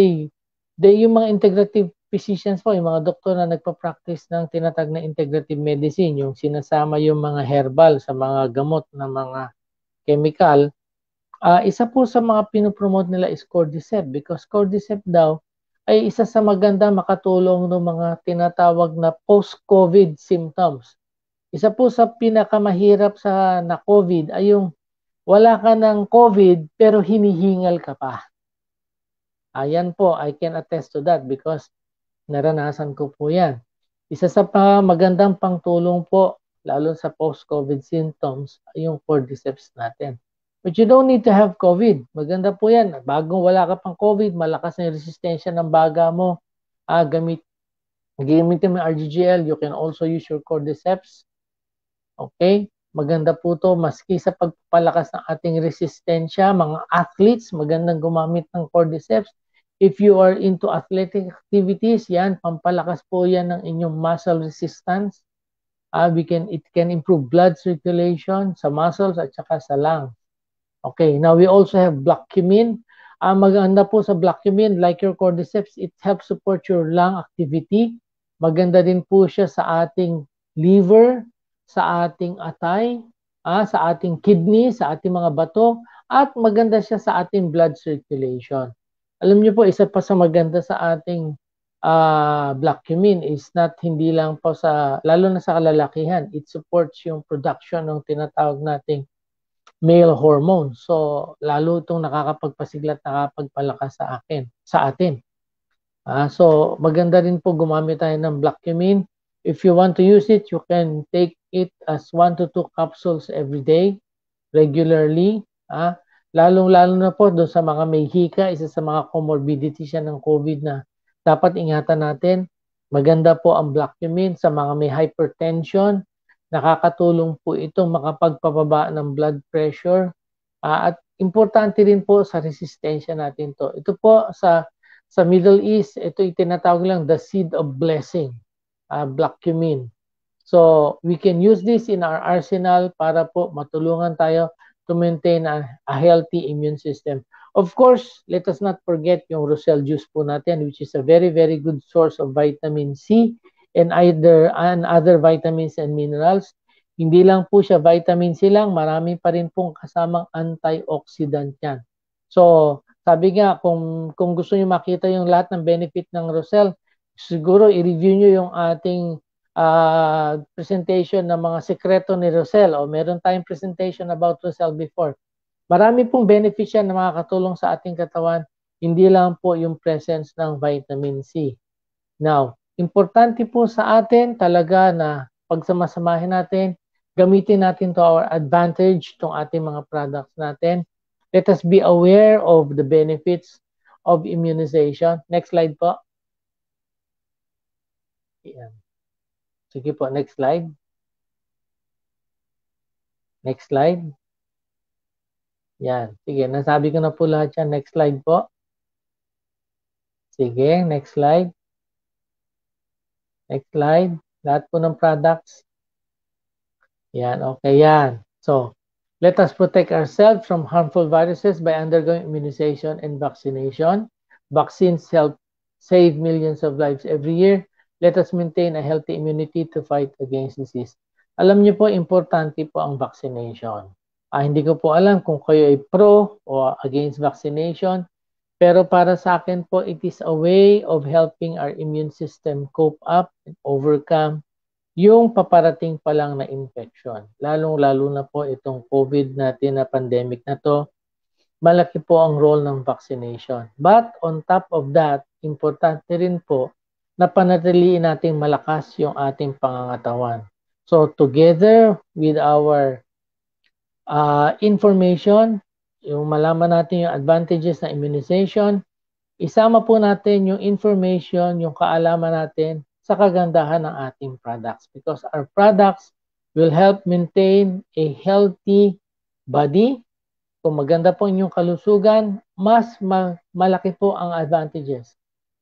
yung mga integrative physicians po, yung mga doktor na nagpa-practice ng tinatag na integrative medicine, yung sinasama yung mga herbal sa mga gamot na mga chemical, isa po sa mga pinopromote nila is cordyceps because cordyceps daw ay isa sa maganda makatulong ng mga tinatawag na post-COVID symptoms. Isa po sa pinakamahirap sa na COVID ay yung wala ka ng COVID pero hinihingal ka pa. Ayan po, I can attest to that because naranasan ko po yan. Isa sa magandang pangtulong po, lalo sa post-COVID symptoms, ay yung cordyceps natin. But you don't need to have COVID. Maganda po yan. Bago wala ka pang COVID, malakas na yung resistensya ng baga mo. Gamitin mo yung RGGL. You can also use your cordyceps. Okay? Maganda po to. Maski sa pagpapalakas ng ating resistensya, mga athletes, magandang gumamit ng cordyceps. If you are into athletic activities, yan, pampalakas po yan ng inyong muscle resistance. It can improve blood circulation sa muscles at saka sa lungs. Okay, now we also have black cumin. Maganda po sa black cumin, like your cordyceps, it helps support your lung activity. Maganda din po siya sa ating liver, sa ating atay, sa ating kidney, sa ating mga bato, at maganda siya sa ating blood circulation. Alam niyo po, isa pa sa maganda sa ating black cumin is hindi lang po lalo na sa kalalakihan, it supports yung production ng tinatawag nating male hormone. So, lalo itong nakakapagpasigla at nakakapagpalakas sa atin. So, maganda rin po gumamit tayo ng black cumin. If you want to use it, you can take it as 1 to 2 capsules every day, regularly. Lalong-lalo na po doon sa mga may hika, isa sa mga comorbidity siya ng COVID na dapat ingatan natin. Maganda po ang black cumin sa mga may hypertension. Nakakatulong po itong makapagpababa ng blood pressure. At importante rin po sa resistensya natin to. Ito po sa Middle East, ito itinatawag lang the seed of blessing, black cumin. So, we can use this in our arsenal para po matulungan tayo to maintain a healthy immune system. Of course, let us not forget yung Roselle juice po natin, which is a very, very good source of vitamin C and other vitamins and minerals. Hindi lang po siya vitamin C lang, marami pa rin pong kasamang antioxidant yan. So, sabi nga, kung gusto niyo makita yung lahat ng benefit ng Roselle, siguro i-review niyo yung ating presentation ng mga sekreto ni Roselle, o meron tayong presentation about Roselle before. Marami pong benefits yan na makakatulong sa ating katawan, hindi lang po yung presence ng vitamin C. Now, importante po sa atin talaga na pagsamasamahin natin, gamitin natin to our advantage itong ating mga products natin. Let us be aware of the benefits of immunization. Next slide po. Yan. Sige po, next slide. Next slide. Yan. Sige, nasabi ko na po lahat yan. Next slide po. Sige, next slide. Next slide. Lahat po ng products. Yan, okay yan. So, let us protect ourselves from harmful viruses by undergoing immunization and vaccination. Vaccines help save millions of lives every year. Let us maintain a healthy immunity to fight against disease. Alam niyo po, importante po ang vaccination. Hindi ko po alam kung kayo ay pro o against vaccination, pero para sa akin po, it is a way of helping our immune system cope up and overcome yung paparating pa lang na infection. Lalong-lalo na po itong COVID natin na pandemic na to, malaki po ang role ng vaccination. But on top of that, importante rin po na panatiliin nating malakas yung ating pangangatawan. So together with our information, yung malaman natin yung advantages ng immunization, isama po natin yung information, yung kaalaman natin sa kagandahan ng ating products, because our products will help maintain a healthy body. Kung maganda po inyong kalusugan, mas malaki po ang advantages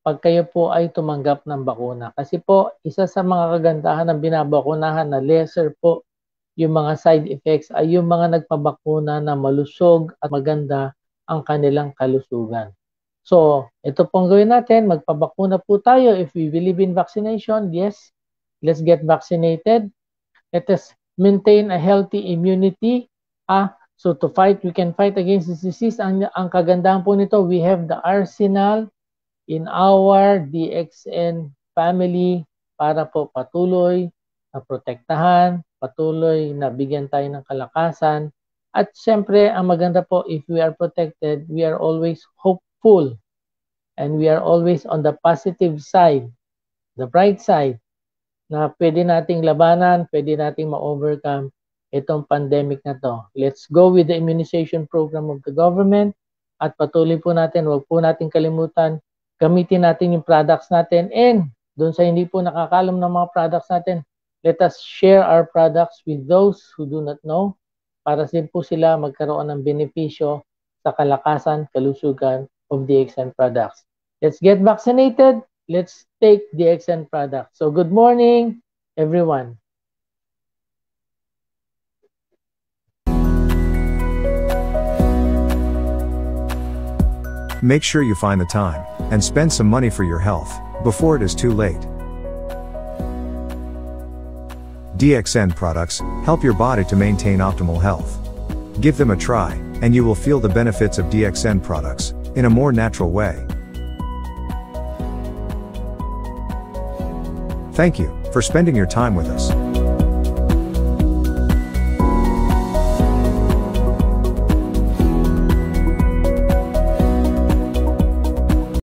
pag kayo po ay tumanggap ng bakuna. Kasi po, isa sa mga kagandahan ng binabakunahan na lesser po yung mga side effects ay yung mga nagpabakuna na malusog at maganda ang kanilang kalusugan. So, ito pong gawin natin, magpabakuna po tayo. If we believe in vaccination, yes, let's get vaccinated. Let us maintain a healthy immunity. So to fight, we can fight against this disease. Ang kagandahan po nito, we have the arsenal in our DXN family para po patuloy na protektahan, patuloy na bigyan tayo ng kalakasan. At siyempre, ang maganda po, if we are protected, we are always hopeful. And we are always on the positive side, the bright side, na pwede nating labanan, pwede nating ma-overcome itong pandemic na to. Let's go with the immunization program of the government at patuloy po natin, huwag po natin kalimutan, gamitin natin yung products natin, and doon sa hindi po nakakalam ng mga products natin, let us share our products with those who do not know para din po sila magkaroon ng benepisyo sa kalakasan, kalusugan of DXN products. Let's get vaccinated. Let's take DXN products. So good morning, everyone. Make sure you find the time and spend some money for your health before it is too late. DXN products help your body to maintain optimal health. Give them a try, and you will feel the benefits of DXN products in a more natural way. Thank you for spending your time with us.